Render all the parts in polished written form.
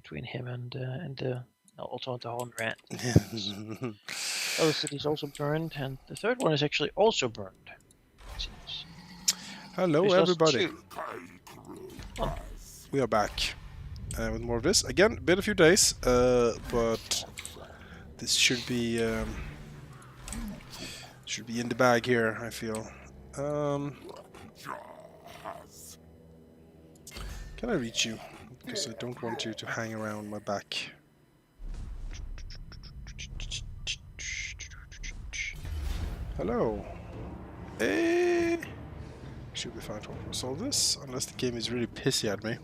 between him and also the Horned Rat. Other cities also burned, and the third one is actually also burned. It seems. Hello, There's lost everybody. 2. Oh, We are back with more of this. Again, been a few days, but this should be in the bag here, I feel. Can I reach you? Because I don't want you to hang around my back. Hello. Hey. Should be fine to solve this, unless the game is really pissy at me.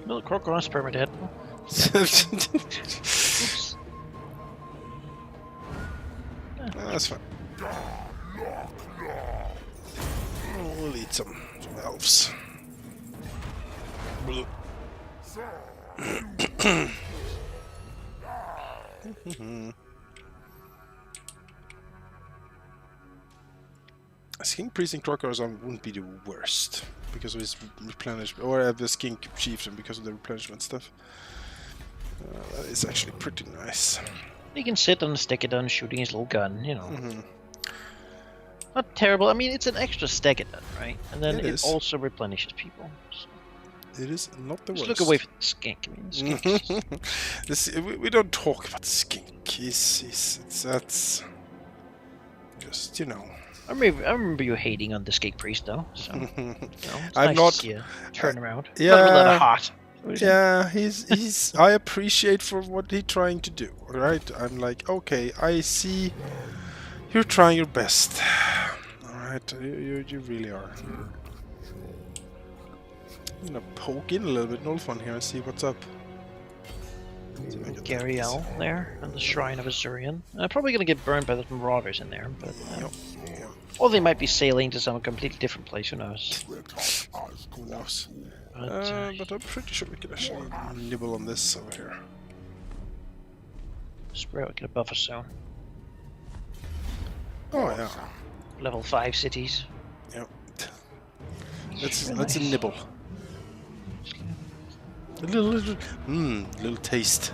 no, crocodile's permadead. Oops. That's fine. We'll eat some elves. Skink Priest and Crocodiles wouldn't be the worst because of his replenishment, or the Skink Chieftain because of the replenishment stuff. That is actually pretty nice. He can sit on a Stegadon shooting his little gun, you know. Not terrible. I mean, it's an extra Stegadon, right? And then it also replenishes people. So. It is not the worst. Just look away from the Skink. I mean, the Skink we don't talk about Skink. That's just, you know. I remember you hating on the Skink Priest, though. So you know, it's I'm nice not. To see you turn around. Yeah. Not a lot of hot. Yeah, he's. I appreciate for what he's trying to do. Right? I'm like, okay, I see. You're trying your best. All right, you really are. I'm gonna poke in a little bit, Nulfon here, and see what's up. Gariel there, and the Shrine of Azurian. Probably gonna get burned by the Marauders in there, but or they might be sailing to some completely different place. Who knows? Who knows? But I'm pretty sure we can actually nibble on this over here. Sprout get a buffer zone. Oh yeah. Level 5 cities. Yep. Let's nibble. A little taste.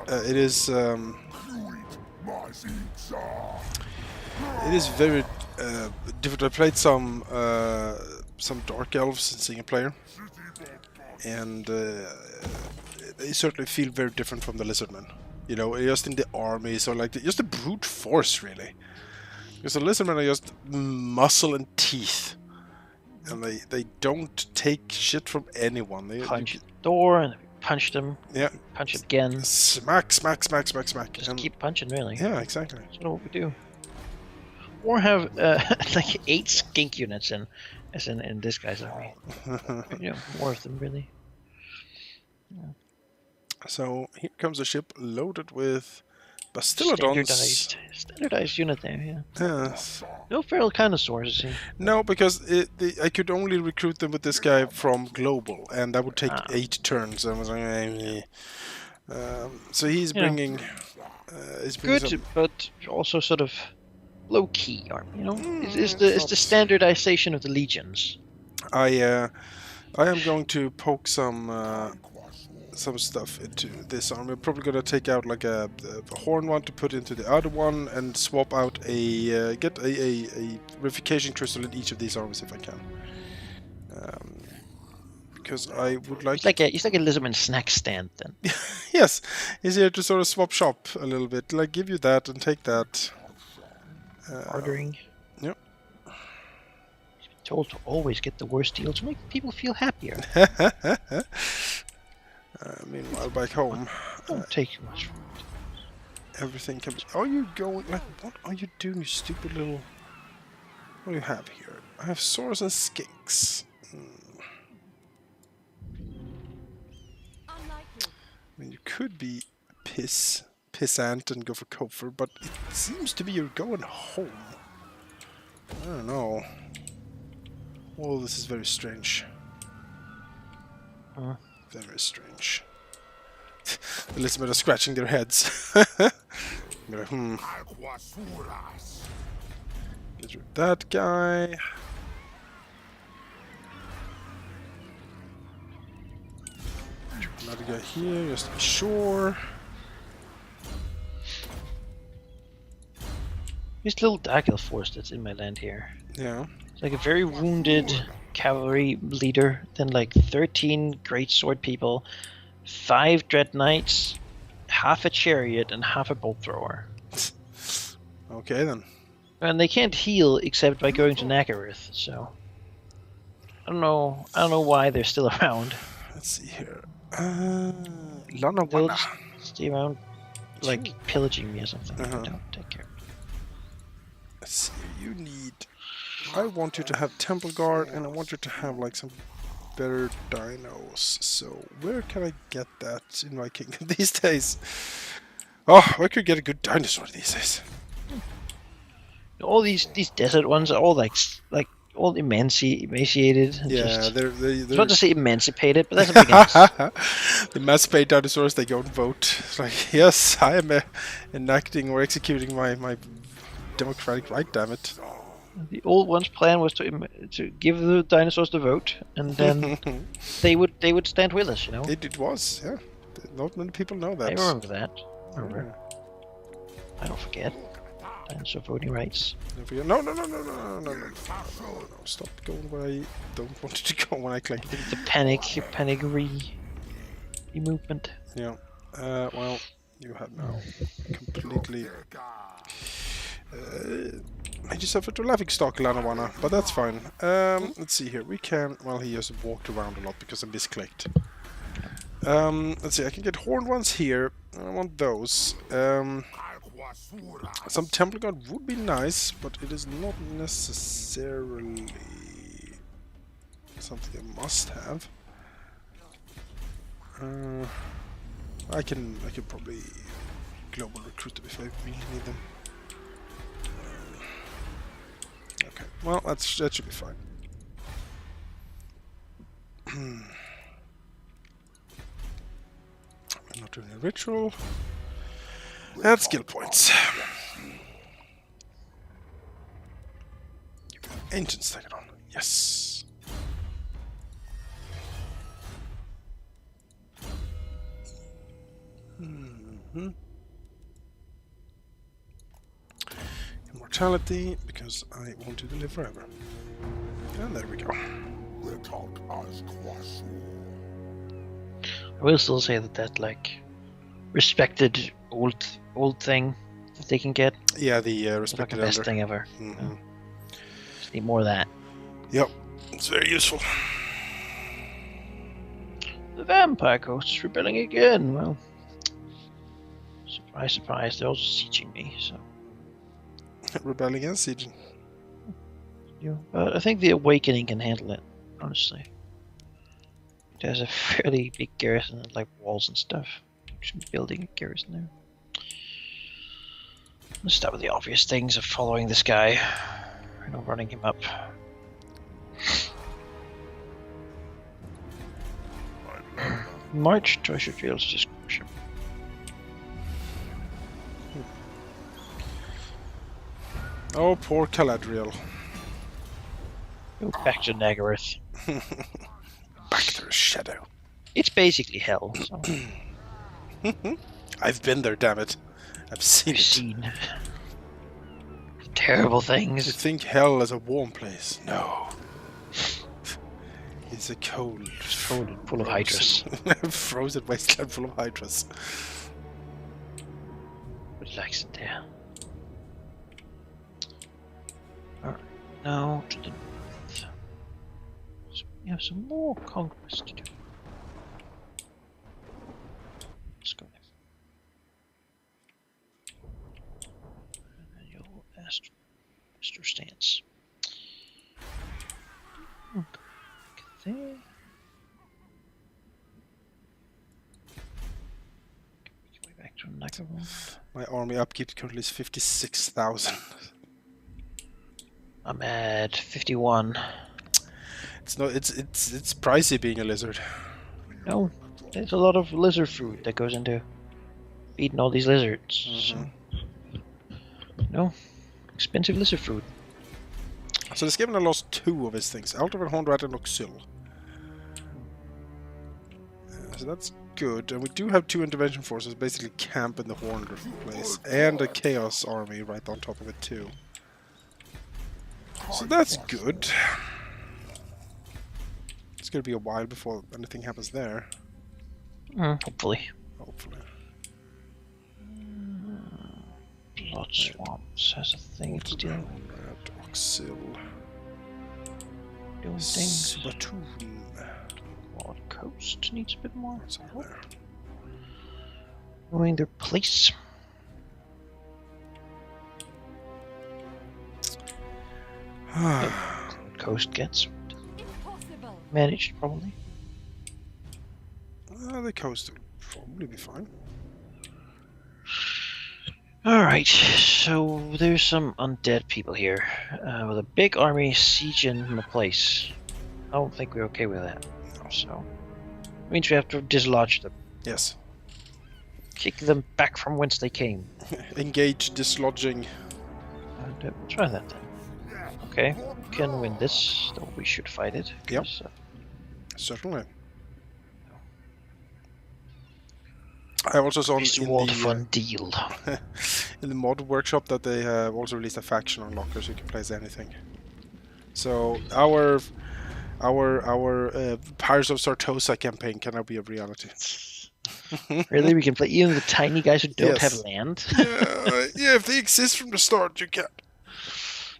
It is very different. I played some Dark Elves in single player, and they certainly feel very different from the Lizardmen. You know, just in the armies or like just the brute force, really. Because the Lizardmen are just muscle and teeth. And they don't take shit from anyone. They punch the door and punch them. Yeah. Punch again. Smack, smack, smack, smack, smack. Just keep punching, really. Yeah, exactly. That's what we do. Or have like 8 skink units in this guy's army. You know, more of them, really. Yeah. So here comes a ship loaded with Bastillodons. Standardized unit there, yeah. Yes. No feral connoisseurs, is he? No, because I could only recruit them with this guy from Global, and that would take 8 turns. I was like, so he's bringing. Good, but also sort of low key army. You know, it's the standardization of the legions. I am going to poke some stuff into this army. I'm probably gonna take out like a horn one to put into the other one, and swap out get a verification crystal in each of these armies if I can. Because I would like. It's like a Lizardman snack stand then. Yes, he's here to sort of swap shop a little bit. Like give you that and take that. Ordering. Yep. He's been told to always get the worst deal to make people feel happier. Meanwhile, back home, don't take too much from it. Everything can be. Are you going? Like, what are you doing, you stupid little? What do you have here? I have Saurs and Skinks. I mean, you could be pissant and go for Kopher, but it seems to be you're going home. I don't know. Oh, this is very strange. Very strange. The Lizardmen are scratching their heads. Like, Get rid of that guy. Another guy here, just to be sure. This little dark elf force that's in my land here. Yeah. It's like a very wounded cavalry leader, then like 13 great sword people, 5 dread knights, half a chariot, and half a bolt thrower. Okay then. And they can't heal except by going to Nagaruth, so I don't know why they're still around. Let's see here. Lana They'll Wana. just stay around, like pillaging me or something. Uh-huh. Don't take care. Let's see. You need. I want you to have Temple Guard, and I want you to have like some better dinos. So where can I get that in my kingdom these days? Oh, I could get a good dinosaur these days. All these desert ones are all like all emaciated. And Yeah, just, they're I was about to say emancipated, but that's a big ass. the emancipated dinosaurs, they go and vote. It's like, yes, I am enacting or executing my democratic right, damn it. The old one's plan was to give the dinosaurs the vote, and then they would stand with us, you know. It was, yeah. Not many people know that. I remember that. I don't forget. Dinosaur voting rights. No. Stop going where I don't want it to go when I click. The panic movement. Yeah. Well, you have now completely made yourself into a laughingstock, Lanawana, but that's fine. Let's see here. We can. Well, he just walked around a lot because I misclicked. Let's see. I can get horned ones here. I want those. Some Temple Guard would be nice, but it is not necessarily something I must have. I can probably global recruit them if I really need them. Okay, well that should be fine. I'm not doing a ritual. Add skill points. Ancient Stegadon. Yes. Immortality, because I want to live forever. And there we go. I will still say that like respected old thing that they can get. Yeah, the It's like respected the best elder. thing ever. Mm-hmm. Just need more of that. Yep, it's very useful. The vampire coast is rebelling again. Well, surprise, surprise, they're also sieging me. So Rebelling and sieging. I think the Awakening can handle it. Honestly, it has a fairly big garrison, like walls and stuff. Should be building a garrison there. Let's start with the obvious things of following this guy, running him up. March Treasure Trails, just crush him. Oh, poor Caladriel. Go back to Nagaruth. Back to the shadow. It's basically hell. So. I've been there, damn it. I've seen terrible things. You think hell is a warm place? No. It's a cold, full of hydras. Frozen wasteland full of hydras. Relax in there. Alright, now to the north. So we have some more conquest to do. Let's go there. And then you'll ask Mr. Stance. Okay, there. Way back to Nagaruth. My army upkeep currently is 56,000. I'm at 51. It's not. It's pricey being a lizard. No, there's a lot of lizard food that goes into eating all these lizards. Mm-hmm. So, no, expensive lizard food. So this game I lost 2 of his things: Altar and Hornrat and Oxyl. So that's good. And we do have 2 intervention forces basically camp in the horned place. And a chaos army right on top of it too. So that's good. It's gonna be a while before anything happens there. Hopefully. Hopefully. Blood Swamps has a thing it's dealing with. Red Oxil. Doing things. Spatoon. Broad Coast needs a bit more What's over help. there? Knowing their place. Coast gets managed, probably. The coast will probably be fine. Alright, so there's some undead people here with a big army sieging the place. I don't think we're okay with that. So, it means we have to dislodge them. Yes. Kick them back from whence they came. Engage dislodging. We'll try that then. Okay, we can win this, though we should fight it. Yep. 'Cause, Certainly. I also saw it's in a the fun deal. in the mod workshop that they have also released a faction unlocker, so you can place anything. So our Pirates of Sartosa campaign can now be a reality. Really, we can play even the tiny guys who don't Yes. have land. Yeah, if they exist from the start, you can.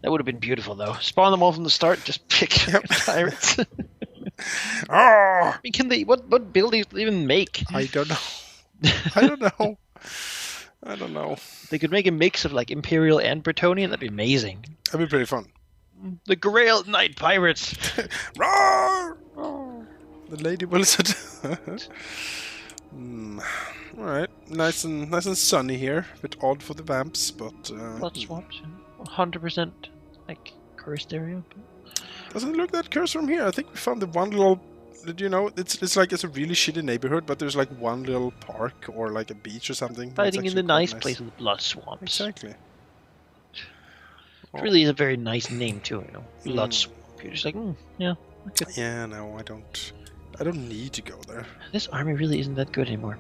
That would have been beautiful, though. Spawn them all from the start. Just pick Yep. pirates. Ah, I mean, can they? What buildings do they even make? I don't know. I don't know. I don't know. They could make a mix of like Imperial and Bretonian. That'd be amazing. That'd be pretty fun. The Grail Knight Pirates. Roar! The Lady Wizard. Alright, nice and sunny here. A bit odd for the vamps, but Blood Swamps. 100% like cursed area. doesn't look that cursed from here. I think we found the one little. Did you know? It's like it's a really shitty neighborhood, but there's like one little park or like a beach or something. That's Fighting in actually the quite nice place of the Blood Swamps. Exactly. It really is a very nice name too. You know, Blood Swamp. You're just like, yeah. Okay. Yeah, no, I don't need to go there. This army really isn't that good anymore.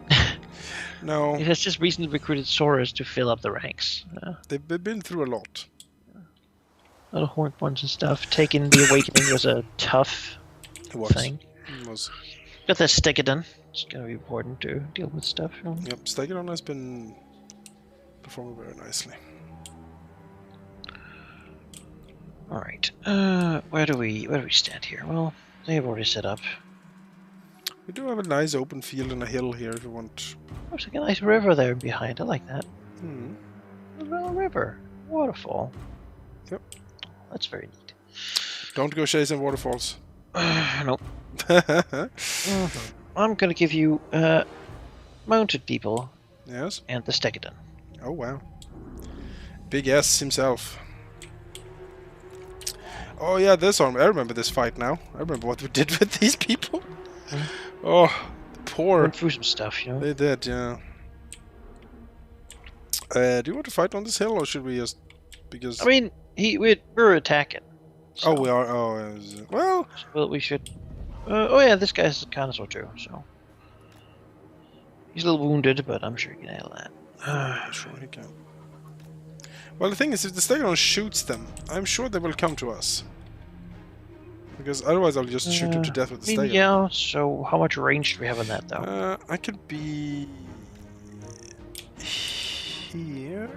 No, It has just recently recruited Saurus to fill up the ranks. they've been through a lot. A lot of horned ones and stuff. Taking the Awakening was a tough It was. thing. It was. Got that Stegadon. It's gonna be important to deal with stuff. Yep, Stegadon has been performing very nicely. Alright. Where do we stand here? Well, they have already set up. We do have a nice open field and a hill here if you want. Looks like a nice river there behind. I like that. Hmm. A little river. Waterfall. Yep. That's very neat. Don't go chasing waterfalls. Nope. I'm gonna give you mounted people Yes. and the Stegadon. Oh wow. Big S himself. Oh yeah, this army. I remember this fight now. I remember what we did with these people. Oh, poor. Went through some stuff, you know. They did, yeah. Do you want to fight on this hill, or should we just because? I mean, we're attacking. So, Oh, we are. Oh, well. well, we should. Oh yeah, this guy's a connoisseur too. So he's a little wounded, but I'm sure he can handle that. Sure he can. Well, the thing is, if the Stegadon shoots them, I'm sure they will come to us. Because otherwise, I'll just shoot them to death with the Stegadon. Yeah. So how much range do we have on that, though? I could be here.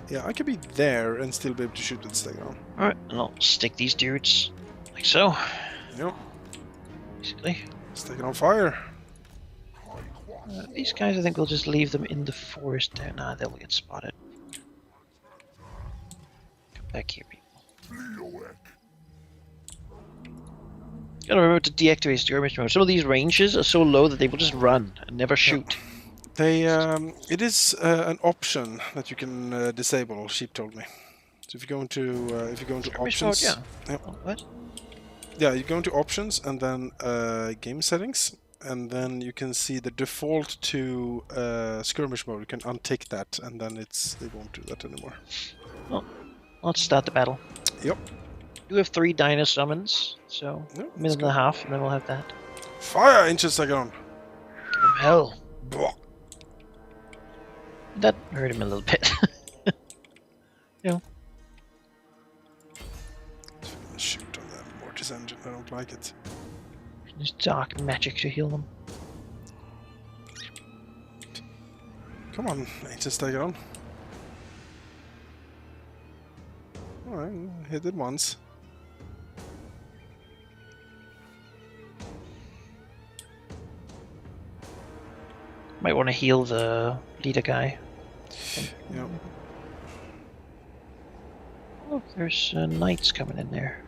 Yeah, I could be there and still be able to shoot with the Stegadon. All right, and I'll stick these dudes like so. Yep. Basically, Stegadon fire. these guys, I think we'll just leave them in the forest there. Nah, they'll get spotted. Come back here, people. Gotta remember to deactivate skirmish mode. Some of these ranges are so low that they will just run and never shoot. They, it is an option that you can disable. Sheep told me. So if you go into Skirmish options, mode, yeah. Yep. Oh, what? Yeah, you go into options and then game settings, and then you can see the default to skirmish mode. You can untick that, and then they won't do that anymore. Well, let's start the battle. Yep. You have 3 Dino summons, so Yep, a minute and a half, and then we'll have that. Fire, Ancient Stegadon. From hell. Blah. That hurt him a little bit. Shoot on that mortis engine. I don't like it. There's dark magic to heal them. Come on, Ancient take it on. Alright, hit it once. Might want to heal the leader guy. Yep. Oh, there's knights coming in there.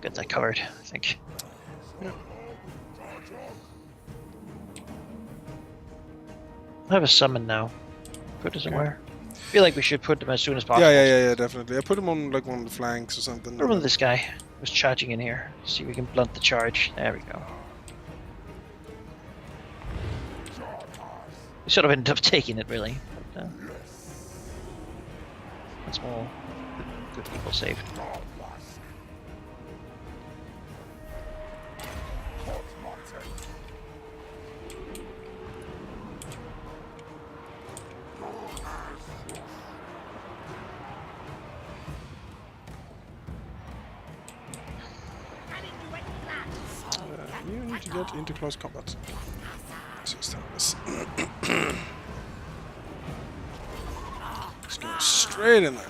Got that covered, I think. Yeah. I have a summon now. Put it somewhere. I feel like we should put them as soon as possible. Yeah, definitely. I put him on like one of the flanks or something. Remember this guy was charging in here. See if we can blunt the charge. There we go. We sort of ended up taking it, really. But, that's more good people saved. You need to get into close combat. Just go straight in there.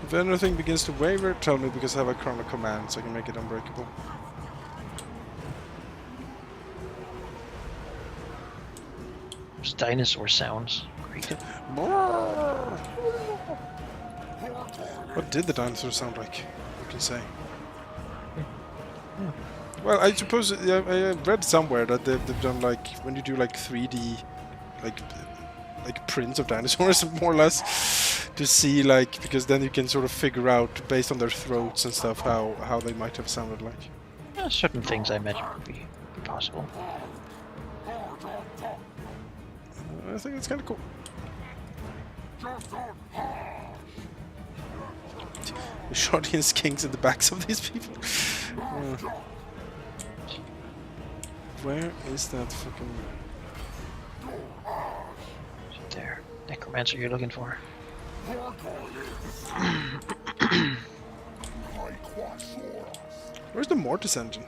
If anything begins to waver, tell me because I have a chrono command so I can make it unbreakable. There's dinosaur sounds. Great. What did the dinosaur sound like? You can say. Well, I suppose I read somewhere that they've done like when you do like 3D, like prints of dinosaurs, more or less, to see like because then you can sort of figure out based on their throats and stuff how they might have sounded like. Certain things I imagine would be possible. I think it's kind of cool. The Shardian kinks in the backs of these people. Where is that fucking... There. Necromancer you're looking for. Where's the mortis engine?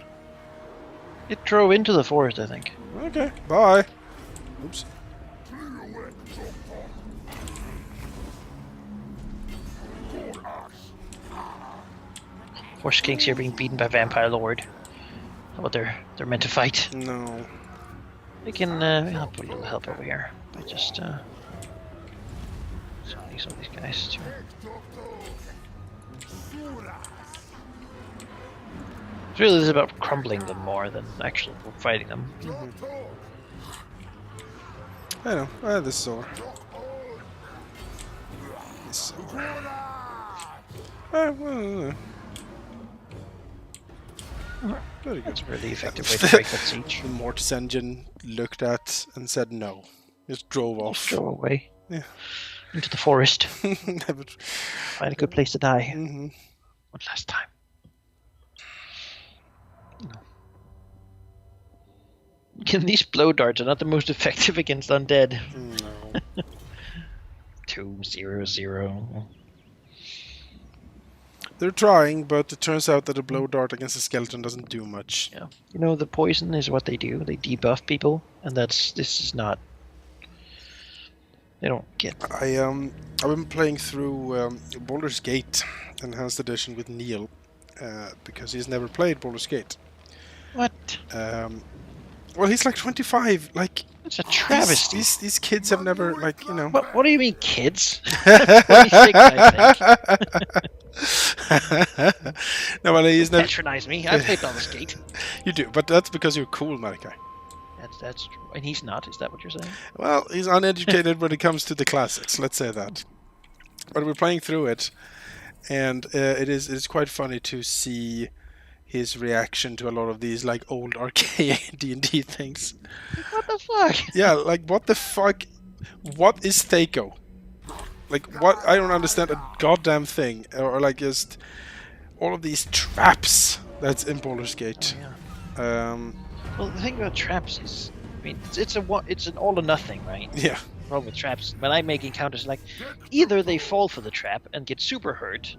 It drove into the forest, I think. Okay, bye. Oops. Force Kings here being beaten by Vampire Lord. Oh, they're meant to fight. No. We can I'll put a little help over here. I just use all these guys too. It's really is about crumbling them more than actually fighting them. I know. This is over. This is over. Well, very good. That's a really effective way to break that siege. The mortis engine looked at and said no. Just drove off. Just drove away. Yeah. Into the forest. Never... Find a good place to die. One last time. These blow darts are not the most effective against undead. No. 2-0-0. They're trying, but it turns out that a blow dart against a skeleton doesn't do much. Yeah. You know, the poison is what they do. They debuff people, and this is not... They don't get... I've been playing through Baldur's Gate Enhanced Edition with Neil, because he's never played Baldur's Gate. What? Well, he's like 25, like... It's a travesty. These kids have never, like, you know... What do you mean, kids? 26, I think. No, well, he's never... Patronize me. I played Baldur's Gate. You do, but that's because you're cool, Malachi. That's and he's not. Is that what you're saying? Well, he's uneducated when it comes to the classics. Let's say that. But we're playing through it, and it's quite funny to see his reaction to a lot of these like old arcade D&D things. What the fuck? Yeah, like what the fuck? What is Thaco? Like what? I don't understand a goddamn thing, or like just all of these traps that's in Baldur's Gate. Oh, yeah. Well, the thing about traps is, I mean, it's an all or nothing, right? Yeah. The problem with traps, when I make encounters, like either they fall for the trap and get super hurt,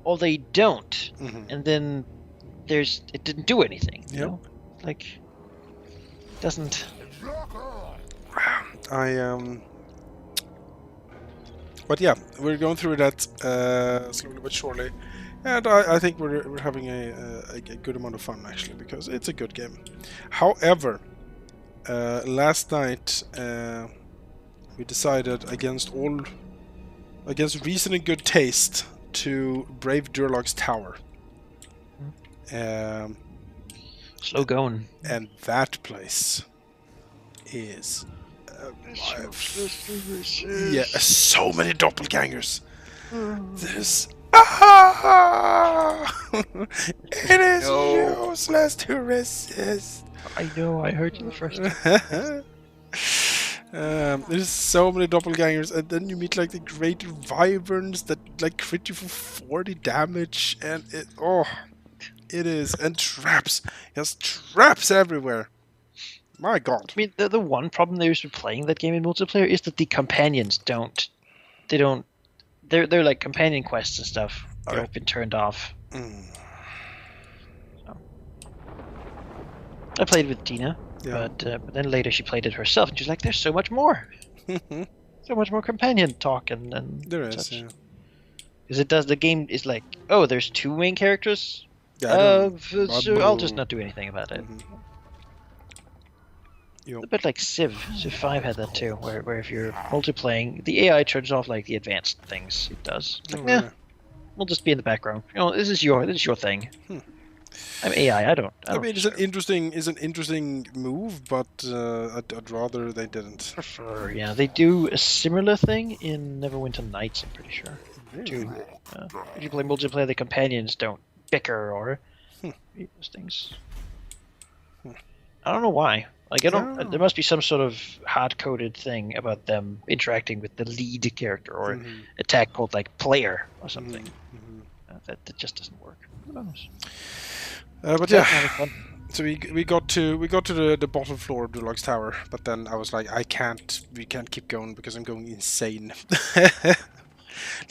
or they don't, and then it didn't do anything. You know? Like doesn't. But yeah, we're going through that slowly but surely, and I think we're having a good amount of fun actually, because it's a good game. However, last night we decided against reason and good taste to brave Durlog's Tower. Slow going. And that place is yeah, so many doppelgangers. There's it is useless to resist. I know, I heard you the first time. There's so many doppelgangers, and then you meet like the great wyverns that like crit you for 40 damage, and it is, and traps. There's traps everywhere. My god. I mean, the one problem there is with playing that game in multiplayer is that the companions they're like companion quests and stuff are been turned off. So. I played with Dina, but then later she played it herself, and she's like, "There's so much more, so much more companion talk and there is, such." Because the game is like, oh, there's two main characters. Yeah, so I'll just not do anything about it. A bit like Civ 5 had that too, where if you're multiplaying, the AI turns off like the advanced things it does. It's like, we'll just be in the background. You know, this is your thing. I'm AI. I don't mean, it's an interesting move, but I'd rather they didn't. Prefer, yeah. They do a similar thing in Neverwinter Nights, I'm pretty sure. Too. If you play multiplayer, the companions don't bicker or those things. I don't know why. Like, there must be some sort of hard-coded thing about them interacting with the lead character or a tag called like player or something. That just doesn't work. Who knows? But yeah, so we got to the bottom floor of Durlog's Tower, but then I was like, we can't keep going because I'm going insane.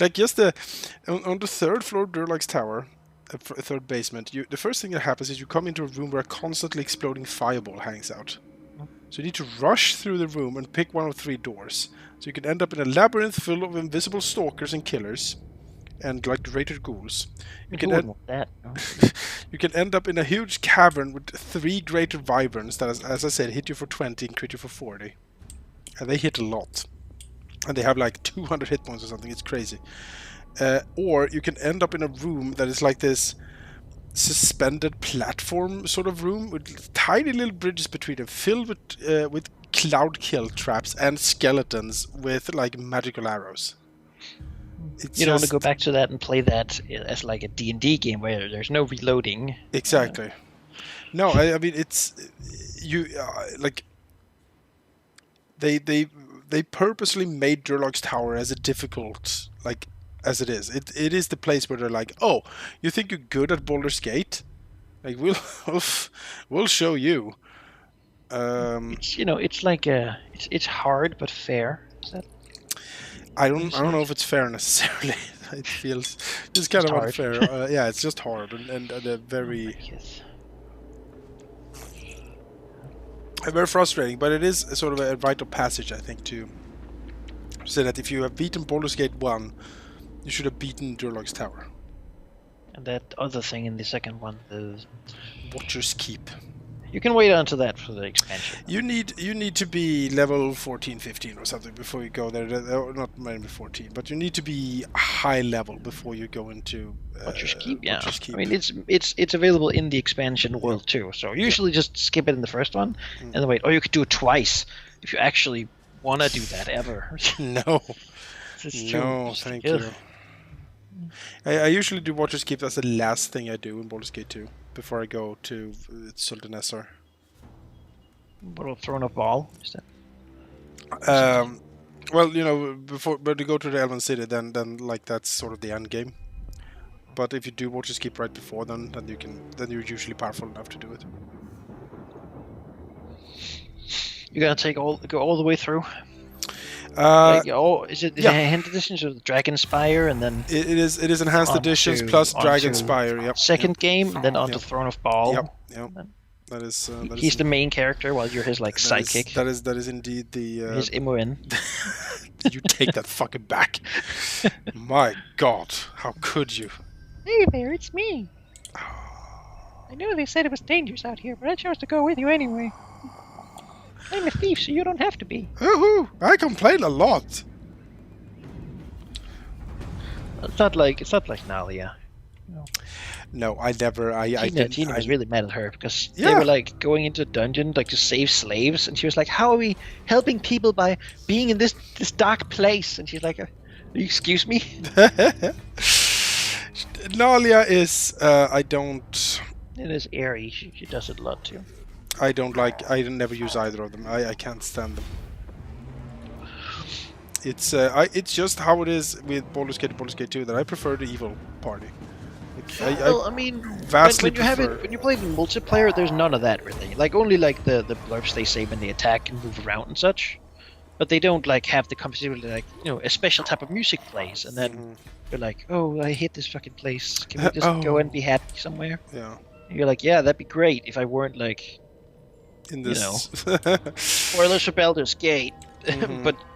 Like just on the third floor of Durlog's Tower, third basement, the first thing that happens is you come into a room where a constantly exploding fireball hangs out. So you need to rush through the room and pick one of 3 doors. So you can end up in a labyrinth full of invisible stalkers and killers, and like greater ghouls. You can end up in a huge cavern with 3 greater wyverns that, as I said, hit you for 20 and crit you for 40. And they hit a lot. And they have like 200 hit points or something. It's crazy. Or you can end up in a room that is like this suspended platform sort of room with tiny little bridges between them, filled with cloud kill traps and skeletons with like magical arrows. You don't want to go back to that and play that as like a D&D game where there's no reloading. Exactly. No, I mean it's like they purposely made Durlog's Tower as a difficult as it is. It is the place where they're like, oh, you think you're good at Baldur's Gate? Like we'll show you. It's like it's hard but fair. Is that? I don't know if it's fair necessarily. It feels it's kind of unfair. Yeah, it's just hard and very very frustrating. But it is sort of a rite of passage, I think, to say that if you have beaten Baldur's Gate 1, you should have beaten Durlog's Tower. And that other thing in the second one, the Watcher's Keep. You can wait until that for the expansion. You need to be level 14, 15 or something before you go there. Not maybe 14, but you need to be high level before you go into Butcher's Keep, yeah. Butcher's Keep. I mean, it's available in the expansion world too. So usually just skip it in the first one and then wait. Or you could do it twice if you actually want to do that ever. No. It's No, thank you. I usually do Butcher's Keep. That's the last thing I do in Baldur's Gate 2 before I go to Sultan Essar. What about Throne of Ball? Is that... Well, you know, when you go to the Elven City, then like that's sort of the end game. But if you do Butcher's Keep right before, then you're usually powerful enough to do it. You're gonna go all the way through? Is it enhanced editions or the Dragonspire and then it is enhanced editions plus Dragonspire. Yep. Second game, and then on to Throne of Ball. Yep. That is. He's the main character, while you're his sidekick. That is indeed the. His Imoen. You take that fucking back. My God, how could you? Hey there, it's me. I know they said it was dangerous out here, but I chose to go with you anyway. I'm a thief, so you don't have to be. Woohoo! I complain a lot. It's not like Nalia. No, I never. Tina was really mad at her because they were like going into a dungeon like to save slaves, and she was like, "How are we helping people by being in this dark place?" And she's like, "Excuse me." Nalia is. I don't. It is airy. She does it a lot too. I don't like. I never use either of them. I can't stand them. It's just how it is with Baldur's Gate 2 that I prefer the evil party. I mean, vastly when you play the multiplayer, there's none of that really. Like only like the blurbs they say when they attack and move around and such, but they don't like have the compatibility like a special type of music plays, and then you're like, oh, I hate this fucking place. Can we just go and be happy somewhere? Yeah. And you're like, yeah, that'd be great if I weren't like in this. Spoilers for Baldur's Gate,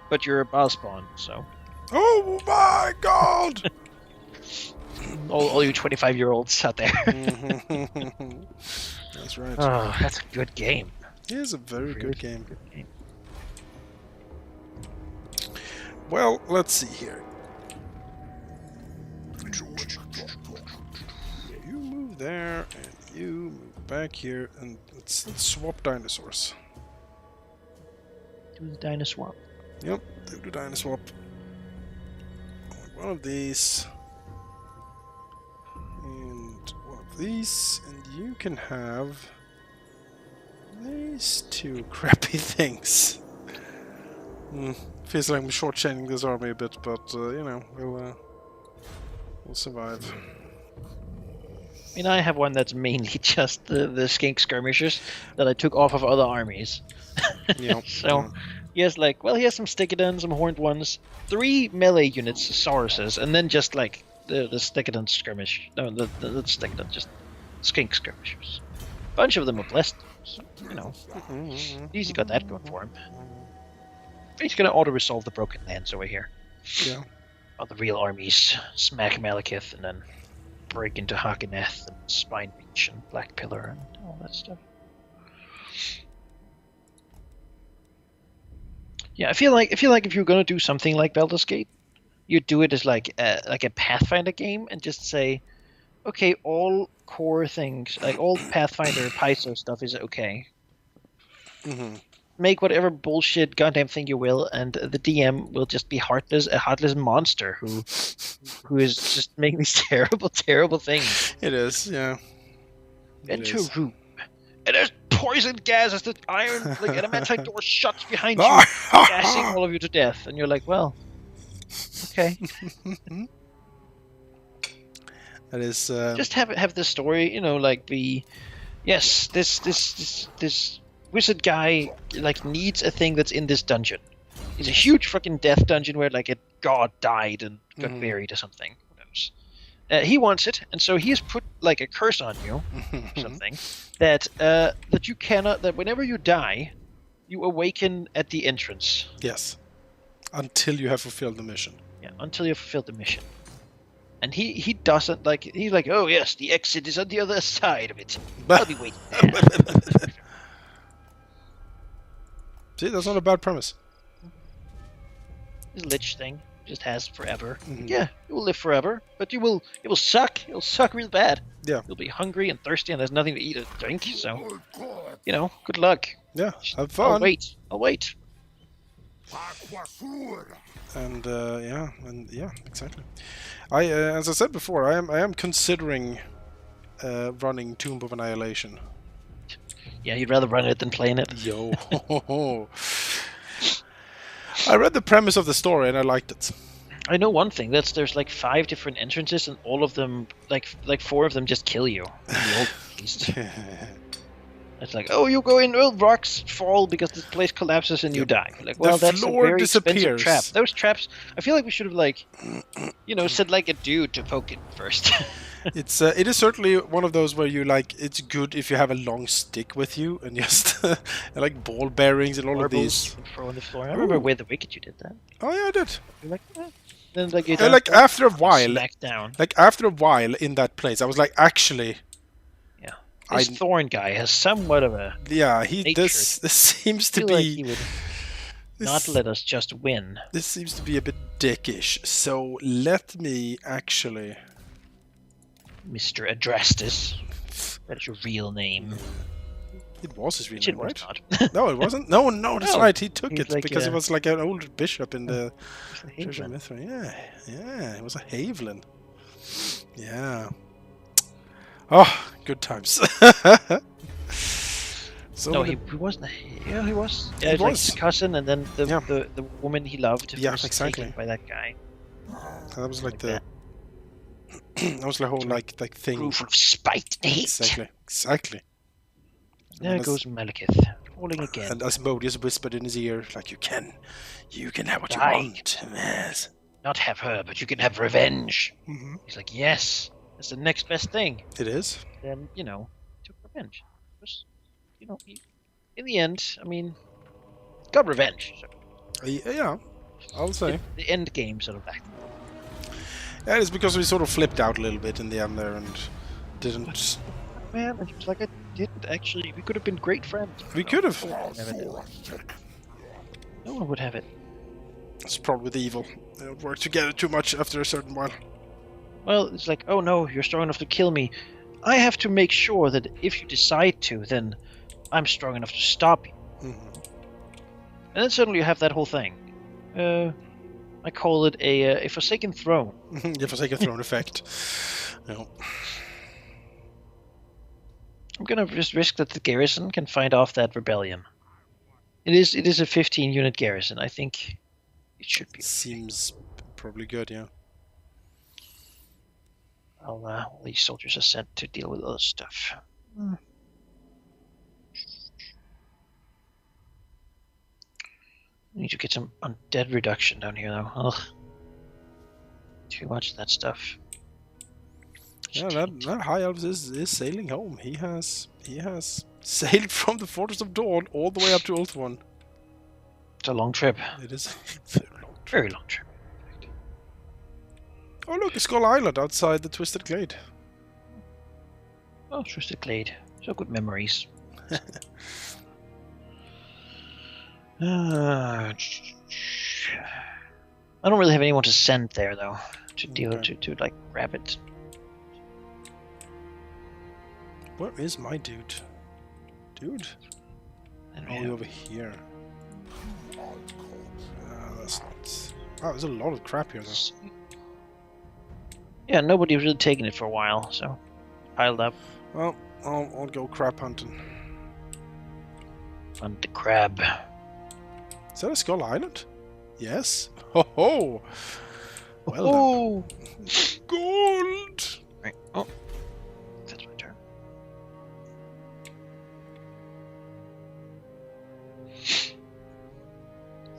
but you're a boss spawn, so. Oh my God! all you 25-year-olds out there. That's right. Oh, that's a good game. It is a very good game. Well, let's see here. You move there, and you move back here, and let's swap dinosaurs. Do the dinosaur. Yep, do the dinosaur. One of these. And one of these. And you can have these two crappy things. Feels like I'm shortchanging this army a bit, but we'll survive. I mean, I have one that's mainly just the skink skirmishers that I took off of other armies. He has he has some Sticodons, some horned ones, 3 melee units, Sauruses, and then just like the Sticodon skirmish. No, the Sticodon, just skink skirmishers. A bunch of them are blessed. So, he's got that going for him. He's gonna auto-resolve the Broken Lands over here. Yeah. All the real armies smack Malekith and then break into Harkonneth and Spine Beach and Black Pillar and all that stuff. Yeah, I feel like if you're gonna do something like Baldur's Gate, you do it as like a Pathfinder game and just say, okay, all core things, like all Pathfinder Paizo stuff is okay. Make whatever bullshit goddamn thing you will, and the DM will just be a heartless monster who is just making these terrible things. It is, yeah. Enter a room, and there's poison gas as the iron adamantine door shuts behind you, gassing all of you to death, and you're like, well, okay. That is just have this story, be yes, this wizard guy needs a thing that's in this dungeon. It's a huge fucking death dungeon where a god died and got buried or something. Who knows? He wants it, and so he has put a curse on you, or something that you cannot. That whenever you die, you awaken at the entrance. Yes, until you have fulfilled the mission. Yeah, until you have fulfilled the mission. And he doesn't like. He's like, oh yes, the exit is on the other side of it. I'll be waiting there. See, that's not a bad premise. This lich thing just has forever. Mhm. Yeah, it will live forever, but it will suck. It'll suck real bad. Yeah. You'll be hungry and thirsty, and there's nothing to eat or drink. So, good luck. Yeah, have I'll fun. wait. I'll wait. And yeah, exactly. As I said before, I am considering running Tomb of Annihilation. Yeah, you'd rather run it than playing it. Yo, I read the premise of the story and I liked it. I know one thing. There's like 5 different entrances, and all of them, like 4 of them, just kill you. In the old East. It's like, oh, you go in, well, rocks fall because the place collapses and you die. Like, well, that's a floor very expensive disappears. trap. Those traps, I feel like we should have, like, said like a dude to poke it first. It is certainly one of those where you like. It's good if you have a long stick with you and just and, like ball bearings and all of these. Throw on the floor. I remember with the wicket you did that. Oh yeah, I did. You're like, then like you Like after a while, smack down. like after a while in that place, I was like, actually, Yeah, this Thorn guy has somewhat of a. yeah, nature. this seems to I feel be. like he would not let us just win. This seems to be a bit dickish. So let me actually. Mr. Adrastus. That's your real name. It was his real Which name, it was right? not. No, it wasn't. No, that's No. right. He took He's it like, because he was like an old bishop in the Haven. Treasure Mithra. Yeah, it was a Havelin. Yeah. Oh, good times. So No, many- he wasn't. Yeah, he was. Yeah, He it was like was. his cousin, and then Yeah. the woman he loved Yeah, was exactly. taken by that guy. that was like the that. that was the whole like thing. Proof of spite and hate. Exactly. There And as- goes Malekith, falling again. And Asmodeus whispered in his ear, like, you can have what you Die. want. Yes. Not have her, but you can have revenge. Hmm. He's like, yes, that's the next best thing. It is. Then took revenge. Just, in the end, I mean, got revenge. So Yeah, I'll say. the end game sort of back. Yeah, it's because we sort of flipped out a little bit in the end there and didn't. Man, and he was like, I didn't actually. We could have been great friends. We could have. Never did. No one would have it. It's probably with evil. They don't work together too much after a certain while. Well, it's like, oh no, you're strong enough to kill me. I have to make sure that if you decide to, then I'm strong enough to stop you. Mhm. And then suddenly you have that whole thing. I call it a Forsaken Throne. You Forsaken Throne effect. No. I'm gonna just risk that the garrison can find off that rebellion. It is a 15-unit garrison. I think it should be. Seems probably good, yeah. All these soldiers are sent to deal with other stuff. Need to get some undead reduction down here, though. Ugh. Too much of that stuff. Yeah, that High Elves is sailing home. He has sailed from the Fortress of Dawn all the way up to Ulthuan. It's a long trip. It is a very long trip. Very long trip. Oh look, a Skull Island outside the Twisted Glade. Oh, Twisted Glade. So good memories. I don't really have anyone to send there, though, to deal Okay. to like grab it. Where is my dude? Dude? And All the way over here. That's not... Wow, there's a lot of crap here, though. yeah, nobody was really taking it for a while, so piled up. Well, I'll go crap hunting. Hunt the crab. Is that a Skull Island? Yes. Ho ho! Well Oh! then. Gold! Right. Oh, that's my turn.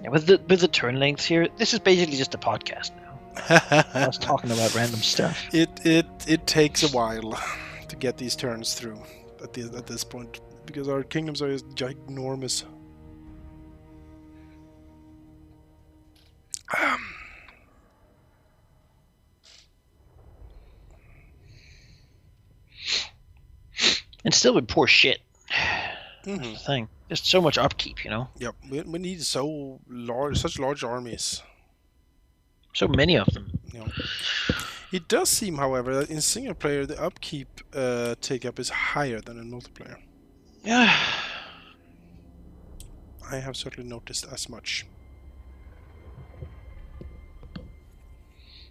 Yeah, with the turn lengths here, this is basically just a podcast now. I was talking about random stuff. It takes a while to get these turns through at this point because our kingdoms are just ginormous. it's still with poor shit. That's Mhm. the thing. There's so much upkeep, you know? Yep, we need such large armies. So many of them. You know. It does seem, however, that in single player the upkeep take up is higher than in multiplayer. Yeah. I have certainly noticed as much.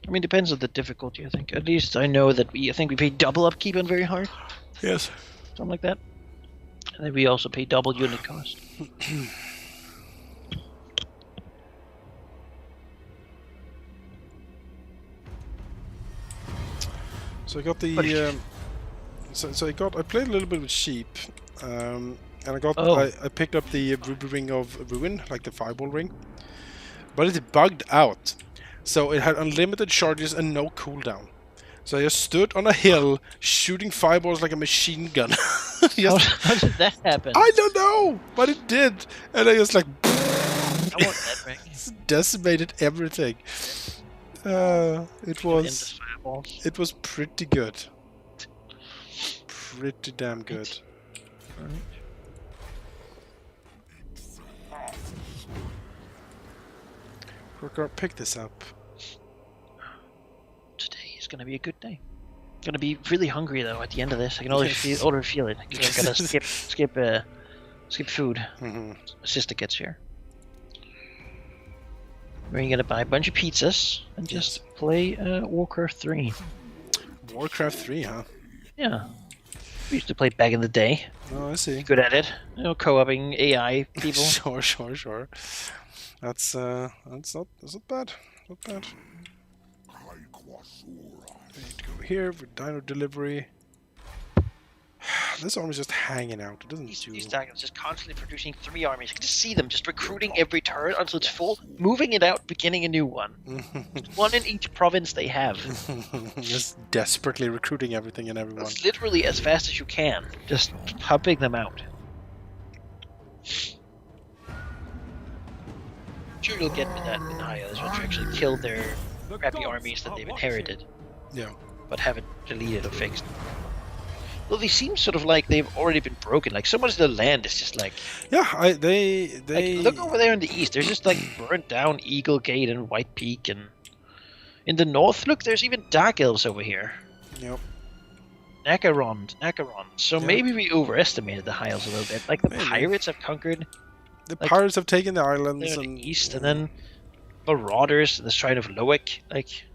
I mean, depends on the difficulty, I think. At least I know that I think we pay double upkeep on very hard. Yes. Something like that. And then we also pay double unit cost. So I got the I played a little bit with sheep, and I got I picked up the ruby ring of ruin, like the fireball ring, but it bugged out, so it had unlimited charges and no cooldown. So I just stood on a hill shooting fireballs like a machine gun. How did that happen? I don't know, but it did, and I just like I want that ring. decimated everything. It was pretty good. Pretty damn good. We're gonna pick this up. Today is gonna be a good day. I'm gonna be really hungry though at the end of this. I can already feel it. I'm gonna skip food. Sister gets here. We're gonna buy a bunch of pizzas and just play Warcraft 3. Warcraft 3, huh? Yeah. We used to play back in the day. Oh, I see. Good at it. You know, co-oping AI people. Sure. That's not bad. Not bad. We need to go here for dino delivery. This army's just hanging out. It doesn't do. These dragons just constantly producing 3 armies. You can just see them just recruiting every turn until it's full, moving it out, beginning a new one. One in each province they have. Just desperately recruiting everything and everyone. That's literally as fast as you can. Just pumping them out. Sure, you'll get with that in Hyos once you actually kill their crappy armies that they've inherited. Yeah. But haven't deleted or fixed. Well, they seem sort of like they've already been broken. Like so much of the land is just like... Yeah, they... Like, look over there in the east. There's just like burnt down Eagle Gate and White Peak. And in the north, look, there's even Dark Elves over here. Yep. Nakaron. So maybe we overestimated the High Elves a little bit. Like the pirates have conquered... The pirates have taken the islands in the east, and then Marauders, the Shrine of Loic. Like...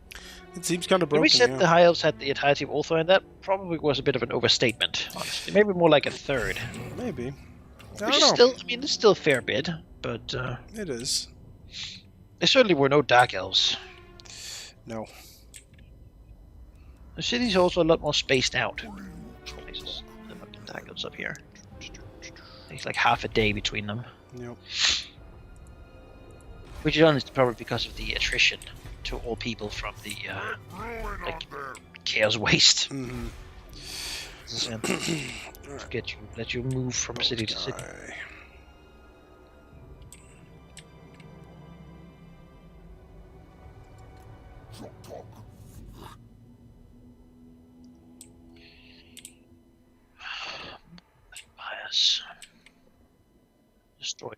It seems kind of broken. When we said the High Elves had the entirety of Ulthuan, that probably was a bit of an overstatement, honestly. Maybe more like a third. Maybe. Which is still, I mean, it's still a fair bit, but... it is. There certainly were no Dark Elves. No. The city's also a lot more spaced out. Places. The Dark Elves up here. It's like half a day between them. Yep. Which is honestly probably because of the attrition to all people from the like Chaos Waste. Mm-hmm. Let you move from city to city. Bias. Destroy.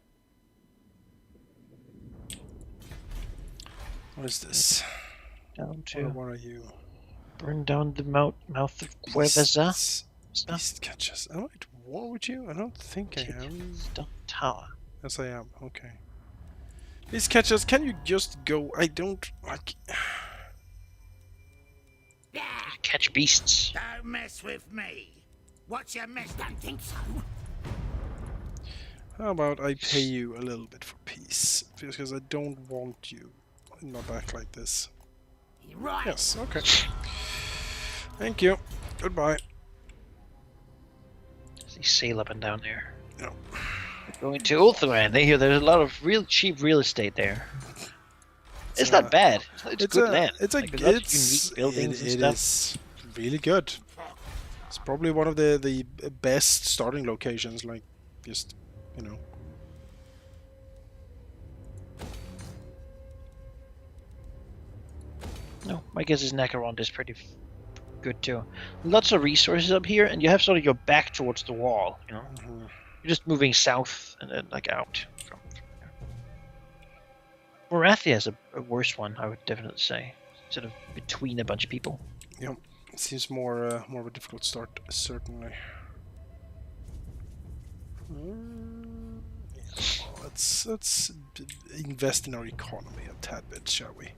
What is this? Down to. What are you? Burn down the mouth of Cueveza. Beast catches. Am I at war with you? I don't think I am. Stone Tower. Yes, I am. Okay. Beast catchers, can you just go? I don't like. Catch beasts. Don't mess with me. What's your mess? Don't think so. How about I pay you a little bit for peace? Because I don't want you in my back like this. Right. Yes, okay. Thank you. Goodbye. See sail up and down there. No. Going to Ulthuan. They hear there's a lot of real cheap real estate there. It's not bad. It's good land. It's a like, unique buildings and stuff. It is really good. It's probably one of the best starting locations. Like, just you know. No, my guess is Necrond is pretty good too. Lots of resources up here, and you have sort of your back towards the wall. You know, Mhm. you're just moving south and then like out. Morathia is a worse one, I would definitely say. Sort of between a bunch of people. Yep. It seems more of a difficult start, certainly. Yeah, well, let's invest in our economy a tad bit, shall we?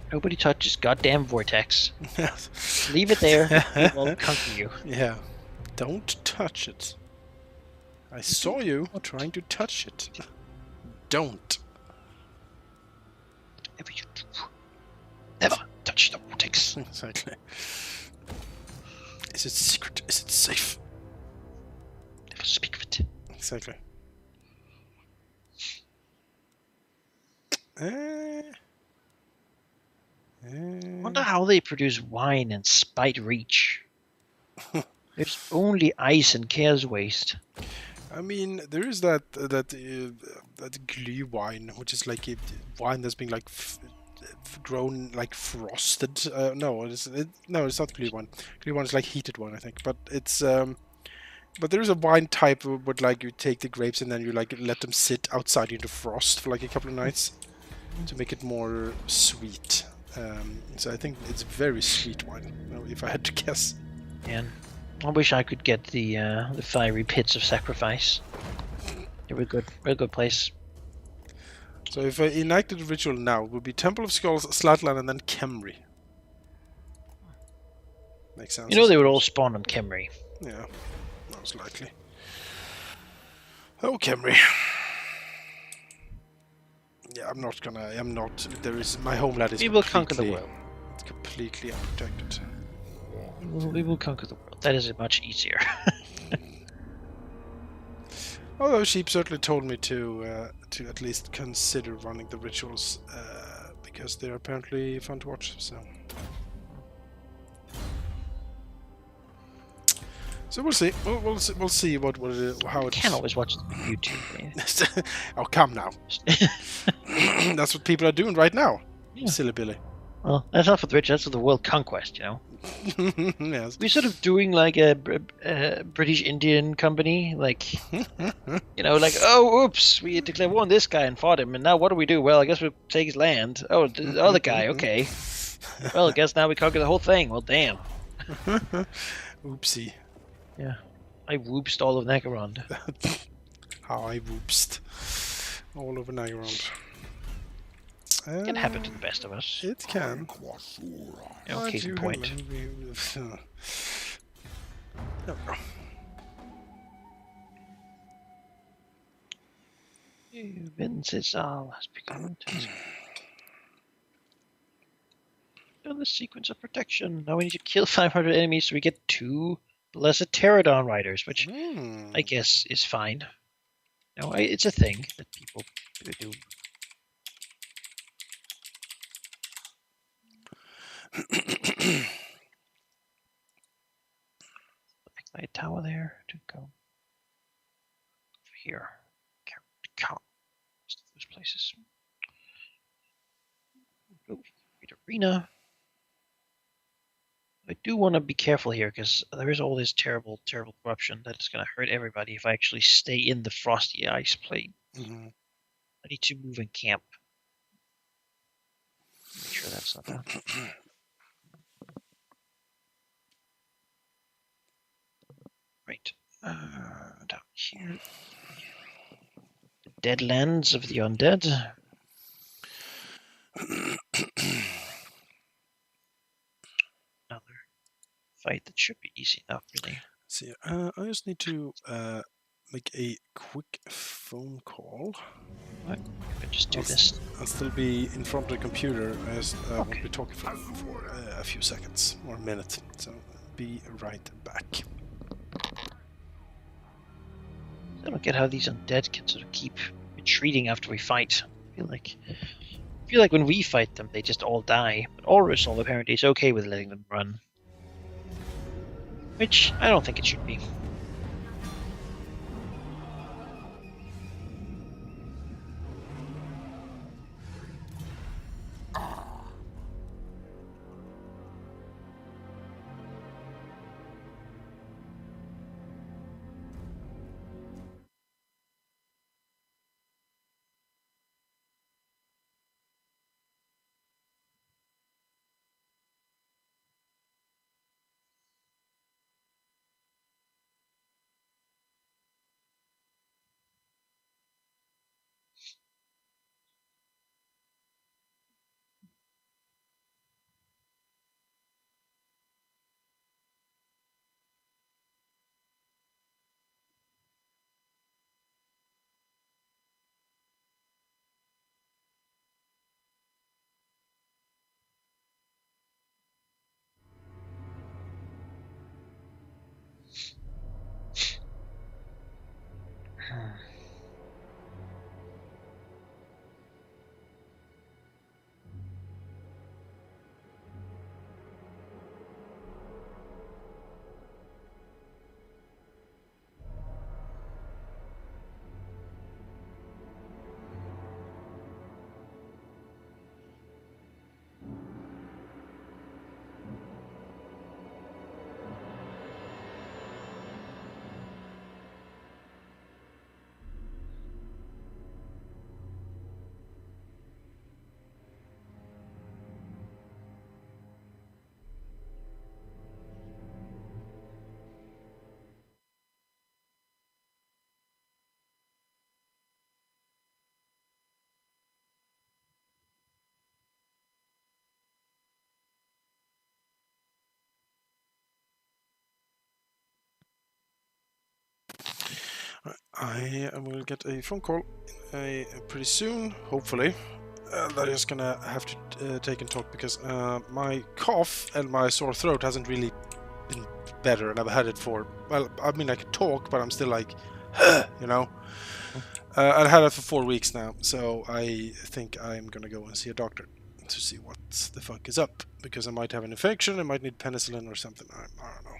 Nobody touches goddamn vortex. Yes. Leave it there. It won't conquer you. Yeah. Don't touch it. I saw you trying to touch it. Don't. Whatever you do, never touch the vortex. Exactly. Is it secret? Is it safe? Never speak of it. Exactly. I wonder how they produce wine in Spite Reach. There's only ice and Chaos Waste. I mean, there is that glue wine, which is like a wine that's being like grown like frosted. No, it's not glue wine. Glue wine is like heated wine, I think. But it's but there is a wine type where like you take the grapes and then you like let them sit outside in the frost for like a couple of nights to make it more sweet. So I think it's very sweet wine, if I had to guess. Man, I wish I could get the fiery pits of sacrifice. They were good, real good place. So if I enacted the ritual now, it would be Temple of Skulls, Slatland, and then Kemri. Makes sense. You know they would all spawn on Kemri. Yeah, most likely. Oh, Kemri. Yeah, I'm not. There is my homeland is. We will conquer the world. It's completely unprotected. We will conquer the world. That is much easier. Although Sheep certainly told me to at least consider running the rituals because they're apparently fun to watch. So we'll see. We'll see what it is, how You it. can't always watch YouTube. Oh, come now. That's what people are doing right now. Yeah. Silly Billy. Well, that's not for the rich. That's for the world conquest. You know. Yes. We're sort of doing like a British Indian company, like you know, like oh, oops, we declared war on this guy and fought him, and now what do? Well, I guess we'll take his land. Oh, the other guy, okay. Well, I guess now we conquer the whole thing. Well, damn. Oopsie. Yeah, I whoopsed all of Necrond. How I whoopsed all over Nagarond. It can happen to the best of us. It can. You know, case in point. No. Vincesal has begun to done the sequence of protection. Now we need to kill 500 enemies so we get 2 blessed Pterodon riders, which I guess is fine. No, it's a thing that people do. Like a tower there to go over here. Count those places. Go arena. I do want to be careful here because there is all this terrible corruption that is going to hurt everybody if I actually stay in the frosty ice plate. Mm-hmm. I need to move and camp. Make sure that's not done. Right. Down here. The Deadlands of the Undead. Another fight that should be easy enough, really. See, I just need to make a quick phone call. Right. I can just do this. I'll still be in front of the computer as I won't be talking for a few seconds or a minute. So be right back. I don't get how these undead can sort of keep retreating after we fight. I feel like I feel like when we fight them, they just all die. But Orusol apparently is okay with letting them run. Which I don't think it should be. I will get a phone call pretty soon, hopefully. That is gonna have to take and talk because my cough and my sore throat hasn't really been better, and I've had it for, well, I mean, I can talk, but I'm still like, you know. I've had it for 4 weeks now, so I think I'm gonna go and see a doctor to see what the fuck is up, because I might have an infection, I might need penicillin or something. I don't know.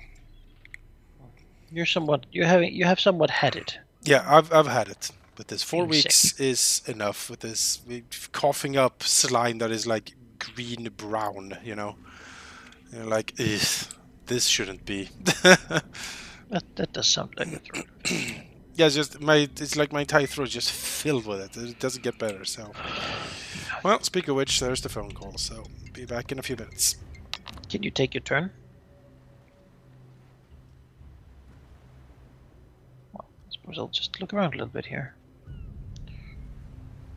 You have somewhat had it. Yeah, I've had it. But this 4 Being weeks sick. is enough with this coughing up slime that is like green brown, you know. You're like, ugh, this shouldn't be. That does sound like a throat. Yeah, it's like my entire throat is just filled with it. It doesn't get better, so. Well, speak of which, there's the phone call, so be back in a few minutes. Can you take your turn? Well, I suppose I'll just look around a little bit here.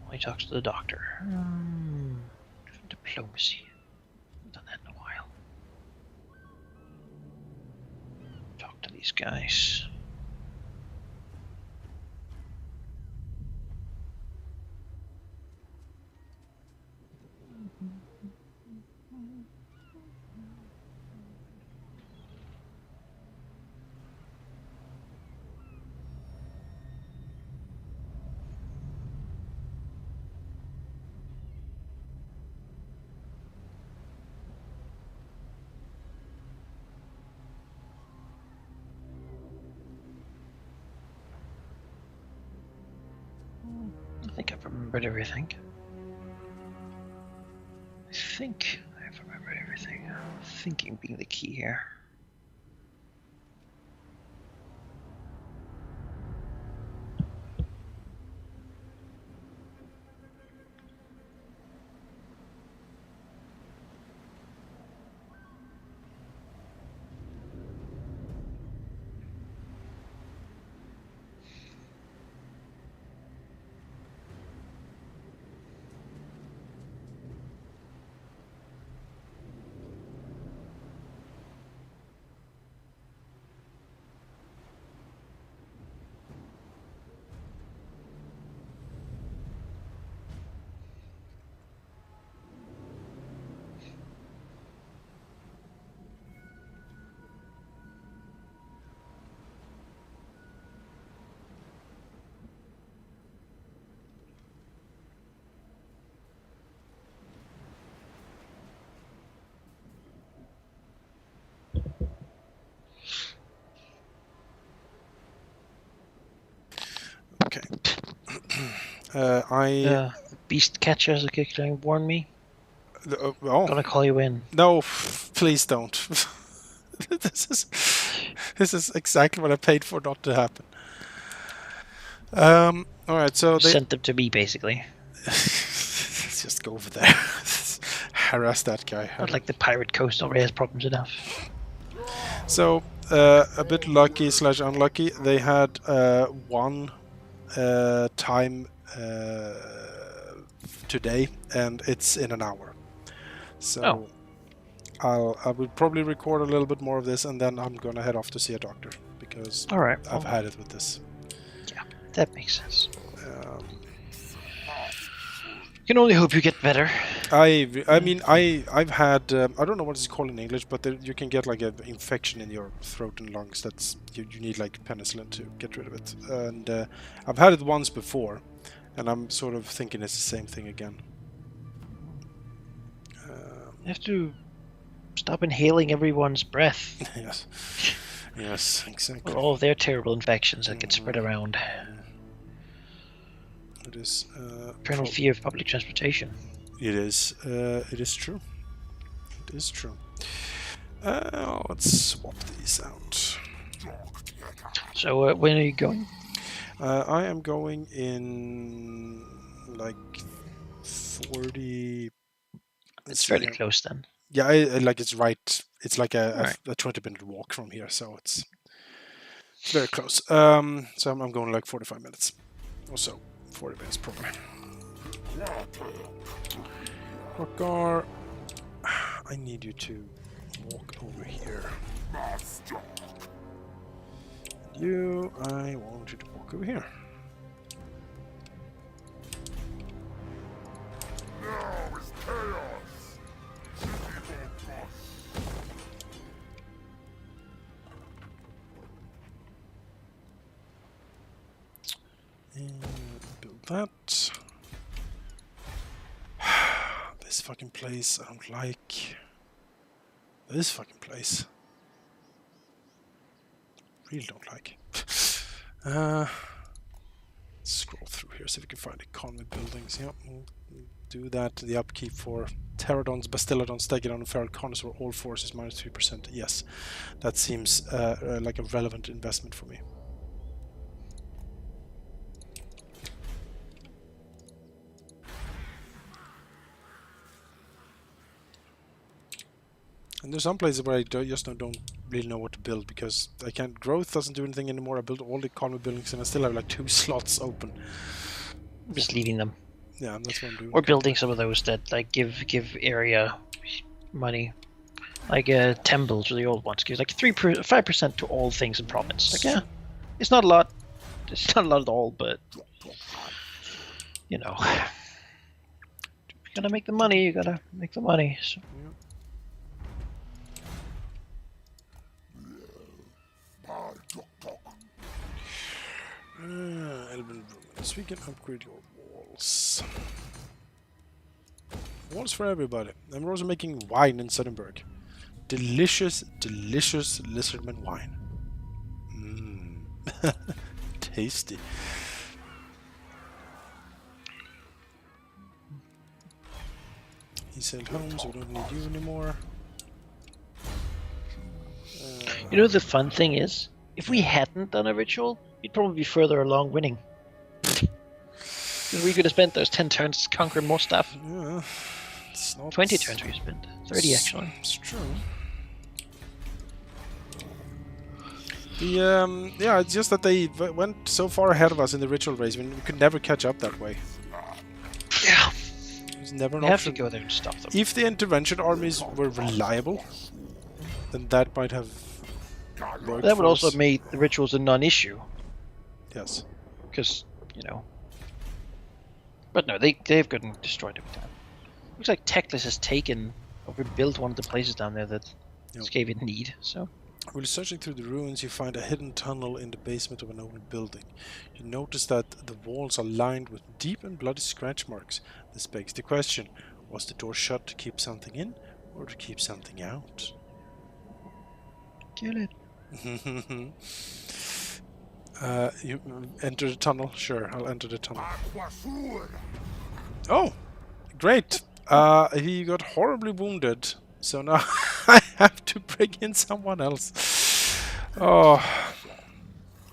While he talks to the doctor. Diplomacy. Haven't done that in a while. Talk to these guys. I think I've remembered everything. I think I've remembered everything. Thinking being the key here. The beast catchers are warn me. Oh Gonna call you in. no! Please don't. this is exactly what I paid for not to happen. All right, so they Sent them to me, basically. let's just go over there. Harass that guy. Not like the pirate coast already has problems enough. So a bit lucky / unlucky. They had one time today, and it's in an hour. So I will probably record a little bit more of this, and then I'm gonna head off to see a doctor because All right. I've had it with this. Yeah, that makes sense. You can only hope you get better. I've had I don't know what it's called in English, but you can get like an infection in your throat and lungs. That's you need like penicillin to get rid of it. And I've had it once before, and I'm sort of thinking it's the same thing again. You have to stop inhaling everyone's breath. Yes. Yes, exactly. With all of their terrible infections that get spread around. It is Eternal fear of public transportation. It is. It is true. It is true. Let's swap these out. So when are you going? I am going in like 40. It's fairly close then. Yeah, like it's right. It's like a 20-minute walk from here, so it's very close. So I'm going like 45 minutes or so. 40 minutes probably. Rockar, I need you to walk over here. You, I want you to walk over here. And build that. This fucking place I don't like. This fucking place. Really don't like. Scroll through here, see if we can find economy buildings. Yep, we'll do that. The upkeep for Pterodons, Bastiladons, Stegodon, and Feral Connoisseur, all forces minus 3%. Yes, that seems like a relevant investment for me. And there's some places where I just don't really know what to build because I can't. Growth doesn't do anything anymore. I built all the economy buildings and I still have like 2 slots open. Just leaving them. Yeah, that's what I'm doing. Or building some of those that like give area money. Like Tembles or the old ones gives like 5% to all things in province. Like yeah, it's not a lot. It's not a lot at all, but you know, you gotta make the money. You gotta make the money. So. Yeah. Elven ruins. We can upgrade your walls. Walls for everybody. And we're also making wine in Suddenburg. Delicious, delicious Lizardmen wine. Mmm. Tasty. He sailed home, so we don't need you anymore. You know the fun thing is, if we hadn't done a ritual, we'd probably be further along winning. Because we could have spent those 10 turns conquering more stuff. Yeah, it's not 20 turns we spent. 30 actually. It's true. The yeah, it's just that they went so far ahead of us in the ritual race. We could never catch up that way. Yeah. There's never an We have to option. go there and stop them. If the intervention armies were reliable, then that might have worked. That would for also us. have made the rituals a non-issue. Yes. Because, you know. But no, they've gotten destroyed every time. Looks like Teclis has taken or rebuilt one of the places down there that Skaven need, so. While searching through the ruins, you find a hidden tunnel in the basement of an old building. You notice that the walls are lined with deep and bloody scratch marks. This begs the question, was the door shut to keep something in, or to keep something out? Kill it. You enter the tunnel? Sure, I'll enter the tunnel. Oh, great. He got horribly wounded, so now I have to bring in someone else. Oh.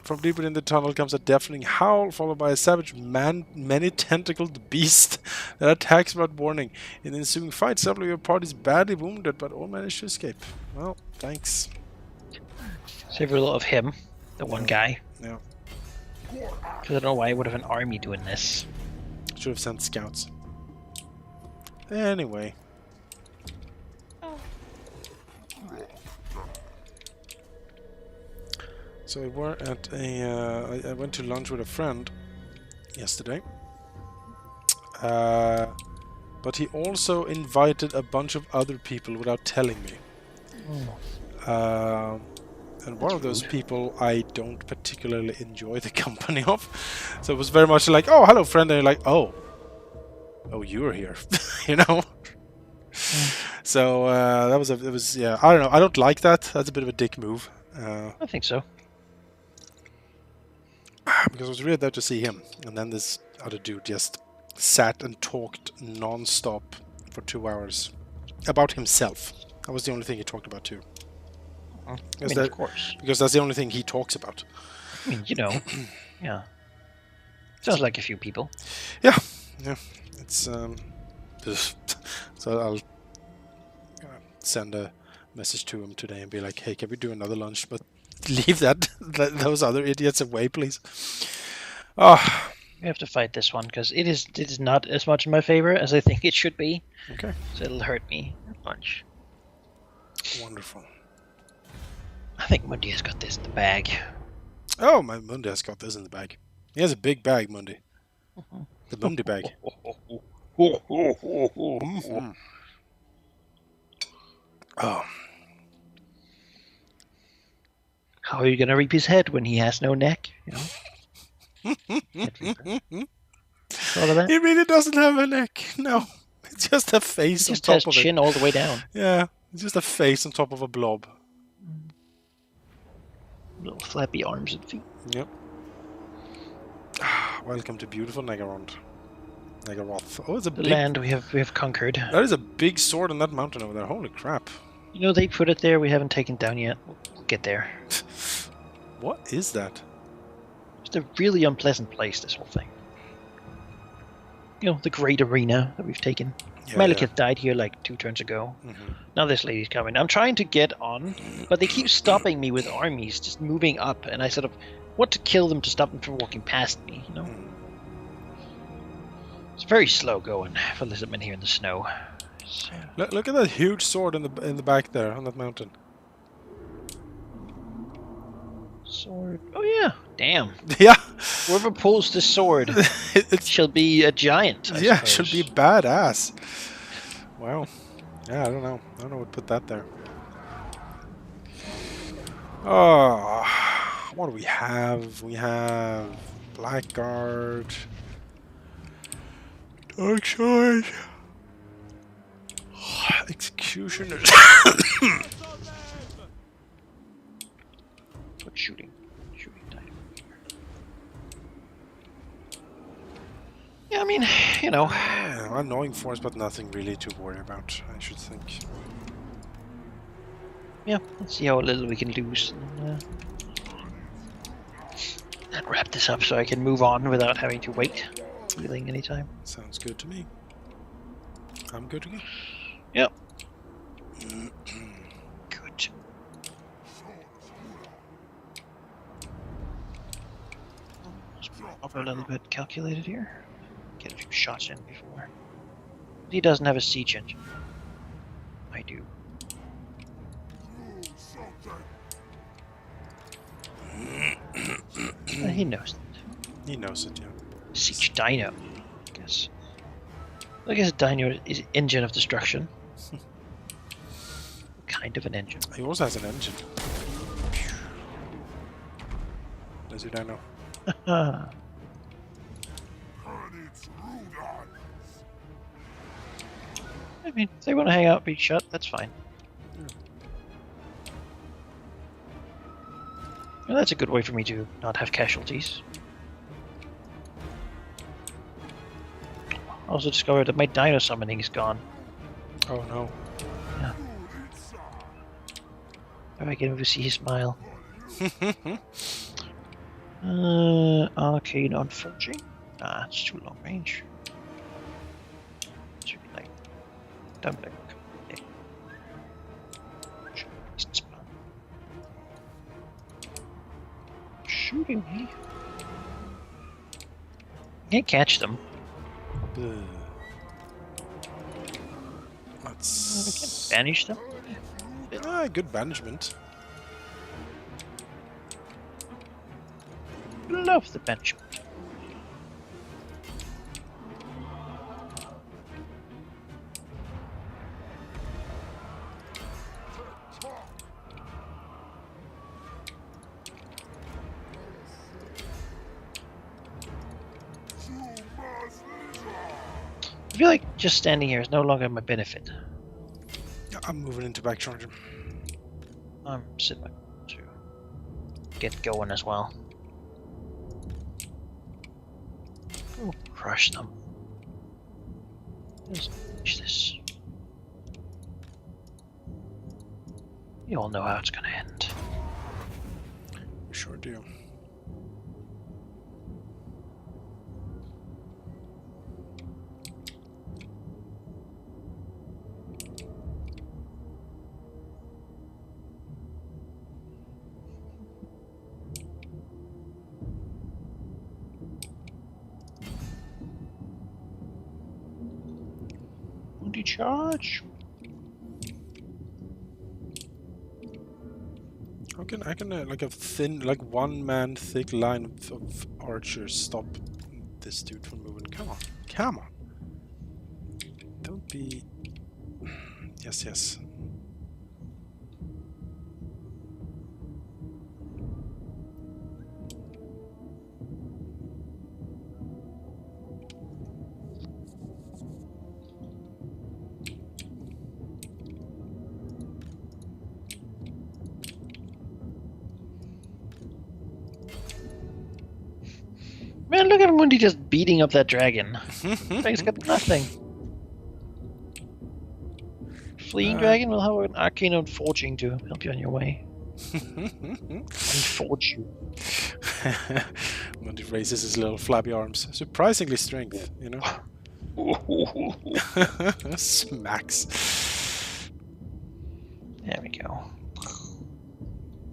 From deep within the tunnel comes a deafening howl, followed by a savage many-tentacled beast that attacks without warning. In the ensuing fight, several of your party is badly wounded, but all manage to escape. Well, thanks. Several of him, the one guy. Yeah. Because I don't know why I would have an army doing this. Should have sent scouts. Anyway. So we were at a... I went to lunch with a friend yesterday. But he also invited a bunch of other people without telling me. And one of those people I don't particularly enjoy the company of. So it was very much like, oh, hello friend, and you're like, oh, you're here, you know? So that was, yeah, I don't know, I don't like that. That's a bit of a dick move. I think so. Because I was really there to see him, and then this other dude just sat and talked non-stop for 2 hours about himself. That was the only thing he talked about too. I mean, of course. Because that's the only thing he talks about. I mean, you know, yeah. Sounds like a few people. Yeah. It's so I'll send a message to him today and be like, hey, can we do another lunch? But leave those other idiots away, please. Oh. We have to fight this one because it is not as much in my favor as I think it should be. Okay. So it'll hurt me a bunch. Wonderful. I think Mundi has got this in the bag. Oh, my Mundi has got this in the bag. He has a big bag, Mundi. The Mundi bag. Oh. How are you gonna reap his head when he has no neck? You know. Thought of that? He really doesn't have a neck. No, it's just a face He on just top has of chin it. all the way down. Yeah, it's just a face on top of a blob. Little flappy arms and feet. Yep. Welcome to beautiful Nagaroth. Oh, it's a The big... land we have conquered. That is a big sword on that mountain over there. Holy crap. You know, they put it there. We haven't taken down yet. We'll get there. What is that? It's a really unpleasant place, this whole thing. You know, the great arena that we've taken. Yeah, Malekith died here like 2 turns ago. Now this lady's coming. I'm trying to get on, but they keep stopping me with armies, just moving up, and I sort of want to kill them to stop them from walking past me, you know? It's very slow going for Lizardmen here in the snow. So. Look at that huge sword in the back there on that mountain. Sword. Oh yeah, damn. Yeah. Whoever pulls the sword shall be a giant. I yeah, suppose. should be badass. Wow. Yeah, I don't know. I don't know what put that there. Oh, what do we have? We have Blackguard, Darkside, Executioners. What's shooting time. Yeah, I mean, you know. Yeah, annoying force, but nothing really to worry about, I should think. Yeah, let's see how little we can lose. And wrap this up so I can move on without having to wait. Healing anytime. Sounds good to me. I'm good to go. Yep. Good. Up a little bit calculated here. Get a few shots in before. He doesn't have a siege engine. I do. He knows that. He knows it, yeah. Siege Dino, I guess. I guess a Dino is engine of destruction. Kind of an engine. He also has an engine. Does he Dino? I mean, if they want to hang out, be shut, that's fine. Well, that's a good way for me to not have casualties. I also discovered that my dino summoning is gone. Oh no. Yeah. If I can ever see his smile. Arcane on forging? Ah, it's too long range. Should be like dumpling. Yeah. Shooting me. Can't catch them. We Let's... can banish them. good banishment. Love the banishment. I feel like just standing here is no longer my benefit. Yeah, I'm moving into back charger. I'm sitting back to get going as well. Oh, crush them. Let's finish this. You all know how it's gonna end. We sure do. Charge. I can like a thin, like 1 man thick line of archers stop this dude from moving. Come on, come on. Don't be. Yes, yes. Man, look at Mundi just beating up that dragon. Dragon's got nothing. Fleeing dragon will have an arcane on forging to help you on your way. And forge you. Mundi raises his little flabby arms. Surprisingly strength, you know? Smacks. There we go.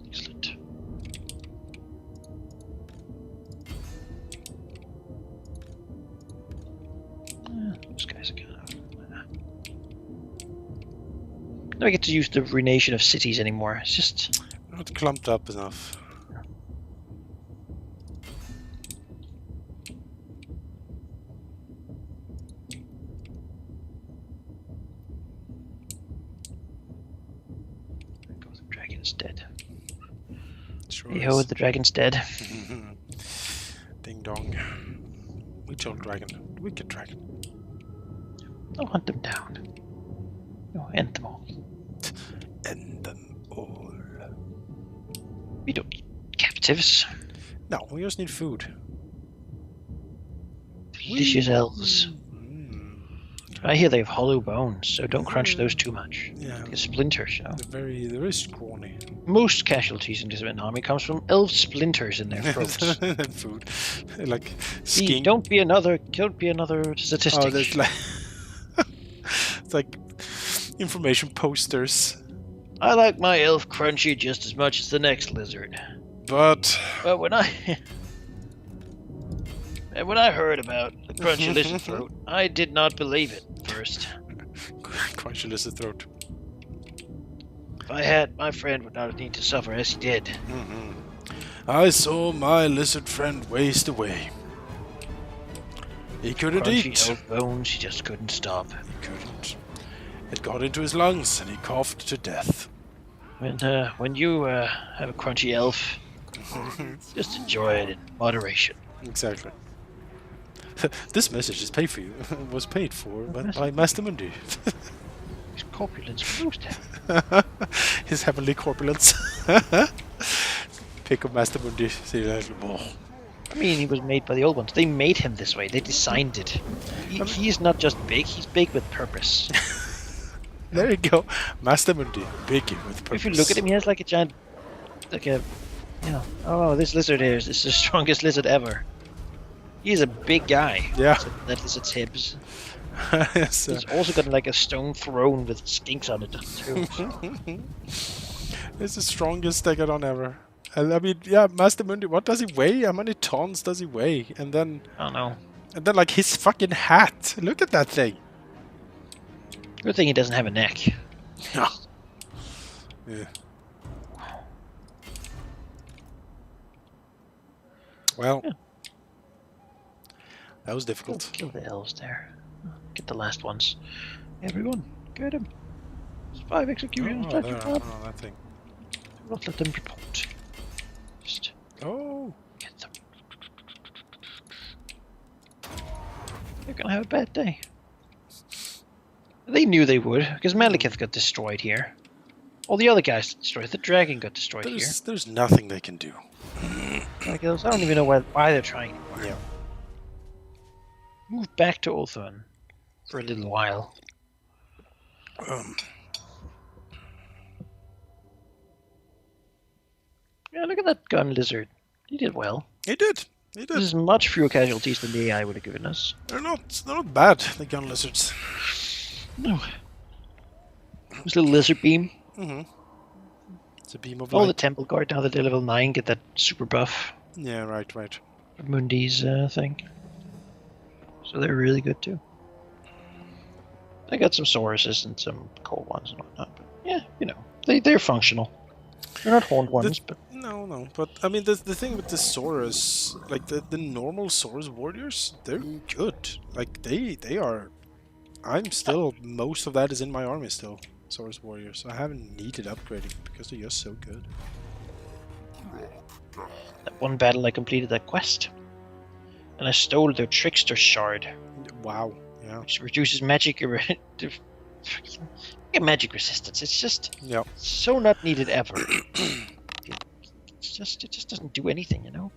Excellent. Those guys are kind of... I don't get to use the renation of cities anymore. It's just... Not clumped up enough. The dragon's dead. Sure Yo, is. the dragon's dead. Ding dong. Which old dragon? Wicked dragon. Don't hunt them down. No, end them all. End them all. We don't need captives. No, we just need food. Delicious elves. I hear they have hollow bones, so don't crunch those too much. Yeah. They get splinters, you know. They're very scrawny. Most casualties in Lizardmen army comes from elf splinters in their throats. And food. Like See, skin. don't be another statistic. Oh, there's like it's like information posters. I like my elf crunchy just as much as the next lizard. But When I heard about the crunchy lizard throat, I did not believe it first. crunchy lizard throat. If I had, my friend would not need to suffer as he did. I saw my lizard friend waste away. He couldn't Crunchy eat. elf bones, he just couldn't stop. He couldn't. It got into his lungs and he coughed to death. When you have a crunchy elf, just enjoy it in moderation. Exactly. This message is paid for you. Was paid for by Master Mundi. His corpulence proves that. His heavenly corpulence. pick up Master Mundi. See, like, oh. I mean, he was made by the old ones. They made him this way. They designed it. He's not just big. He's big with purpose. There you go, Master Mundi, big with purpose. If you look at him, he has like a giant, like a, you know. Oh, this lizard here is the strongest lizard ever. He's a big guy. Yeah. That lizard's hips. Yes, He's also got like a stone throne with skinks on it too. It's the strongest Stegodon ever. And I mean, yeah, Master Mundi. What does he weigh? How many tons does he weigh? And then, I don't know. and then like his fucking hat. Look at that thing. Good thing he doesn't have a neck. Yeah. Yeah. Well, Yeah. that was difficult. Kill the elves there. Get the last ones. Everyone, get him. There's 5 executions. Oh, Do that thing. not let them report. Just Oh. get them. They're gonna have a bad day. They knew they would, because Malekith got destroyed here. All the other guys destroyed. The dragon got destroyed here. There's nothing they can do. Like, I don't even know why they're trying anymore. Yeah. Move back to Ulthuan for a little while. Yeah, look at that gun lizard. He did well. He did. He This did. is much fewer casualties than the AI would have given us. They're not bad. The gun lizards. No. This little lizard beam. Mm-hmm. It's a beam of All the light. temple guard now that they're level 9 get that super buff. Yeah, right. Mundi's thing. So they're really good too. I got some Sauruses and some cold ones and whatnot. But yeah, you know, they're functional. They're not horned ones, but No. But I mean, the thing with the Saurus, like the normal Saurus warriors, they're good. Like they are. I'm still most of that is in my army still. Saurus warriors. I haven't needed upgrading because they're just so good. that one battle I completed that quest. And I stole their Trickster Shard, Wow. Yeah. which reduces magic magic resistance. It's just Yeah. so not needed ever. It just doesn't do anything, you know?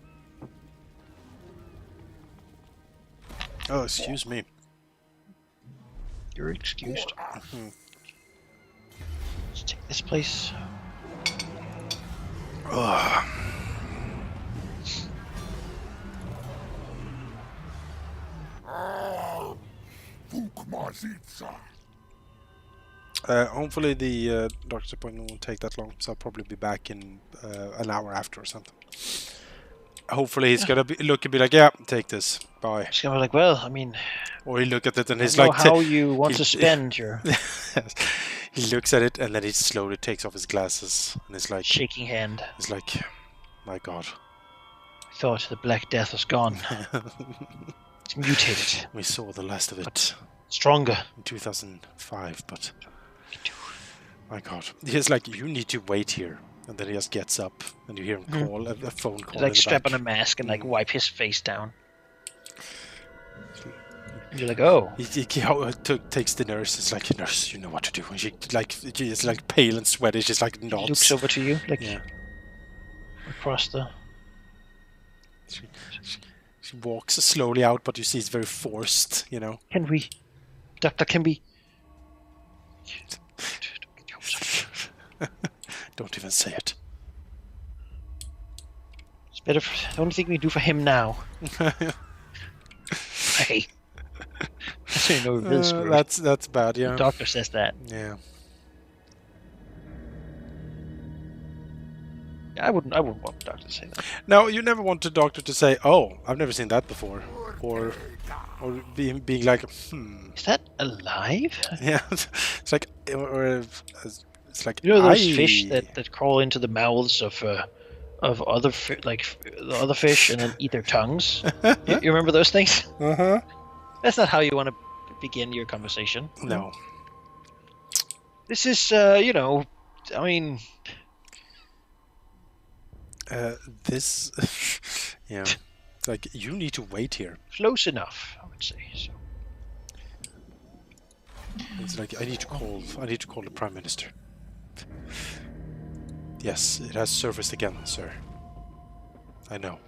Oh, excuse me. You're excused. Mhm. Let's take this place. Ugh. Hopefully the doctor's appointment won't take that long, so I'll probably be back in an hour after or something. Hopefully he's gonna look and be like, yeah, take this, bye. Just gonna be like, well, I mean, Or he look at it and I he's don't know like, how you want he- to spend your he looks at it and then he slowly takes off his glasses and it's like, shaking hand. it's like, my God. I thought the Black Death was gone. It's mutated. We saw the last of it Stronger. in 2005, but my God, he's like, you need to wait here, and then he just gets up, and you hear him call a phone call. Like in the strap back. on a mask and like wipe his face down. And you're like, oh, He takes the nurse. It's like, nurse, you know what to do. And she's like pale and sweaty. She's like he nods. looks over to you, like Yeah. across the. She walks slowly out, but you see it's very forced. You know. Can we, Doctor? Can we? Don't even say it. It's better. The only thing we do for him now. Hey, that's when you know we're real screwed. That's bad. Yeah. The doctor says that. Yeah. I wouldn't want the doctor to say that. No, you never want the doctor to say, "Oh, I've never seen that before," or being like, "Hmm." Is that alive? Yeah, it's like, or it's like, You know those fish that crawl into the mouths of other the other fish and then eat their tongues? you remember those things? Uh-huh. That's not how you want to begin your conversation. No. This is, you know, I mean, This, yeah, like you need to wait here. close enough, I would say. So. It's like I need to call the Prime Minister. Yes, it has surfaced again, sir. I know.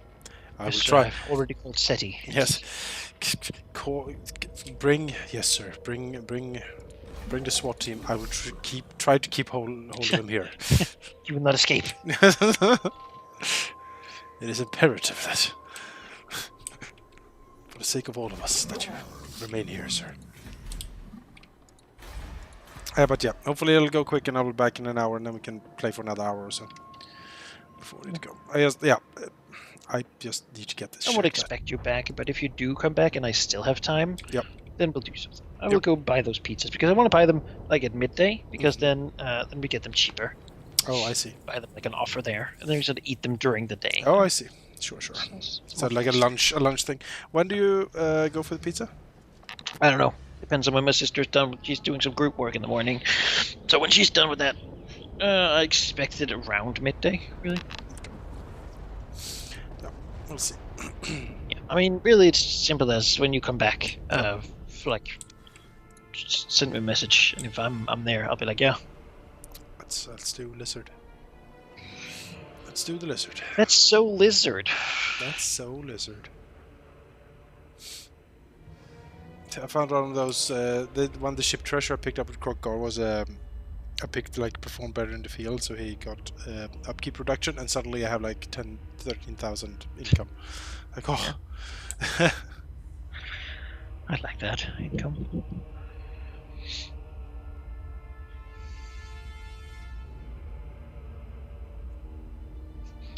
I Yes, will sir, try. I've already called SETI. Yes. Bring. Yes, sir. Bring the SWAT team. I will try to keep hold of them here. You will not escape. It is imperative that, for the sake of all of us, that you remain here, sir. But yeah, hopefully it'll go quick and I'll be back in an hour and then we can play for another hour or so before we need to go. I just need to get this I shit would done. expect you back, but if you do come back and I still have time, Yep. then we'll do something. I will go buy those pizzas because I want to buy them like at midday because then we get them cheaper. Oh, I see. Buy them like an offer there, and then we sort of eat them during the day. Oh, I see. Sure. It's So more like a lunch thing. When do you go for the pizza? I don't know. Depends on when my sister's done. She's doing some group work in the morning, so when she's done with that, I expect it around midday. Really. We'll see. Yeah. I mean, really, it's simple as when you come back. Like, just send me a message, and if I'm there, I'll be like, yeah. Let's do lizard. Let's do the lizard. That's so lizard. That's so lizard. I found one of those. The ship treasure I picked up with Krokgar was I picked like performed better in the field, so he got upkeep reduction, and suddenly I have like 13,000 income. Like oh. I like that income.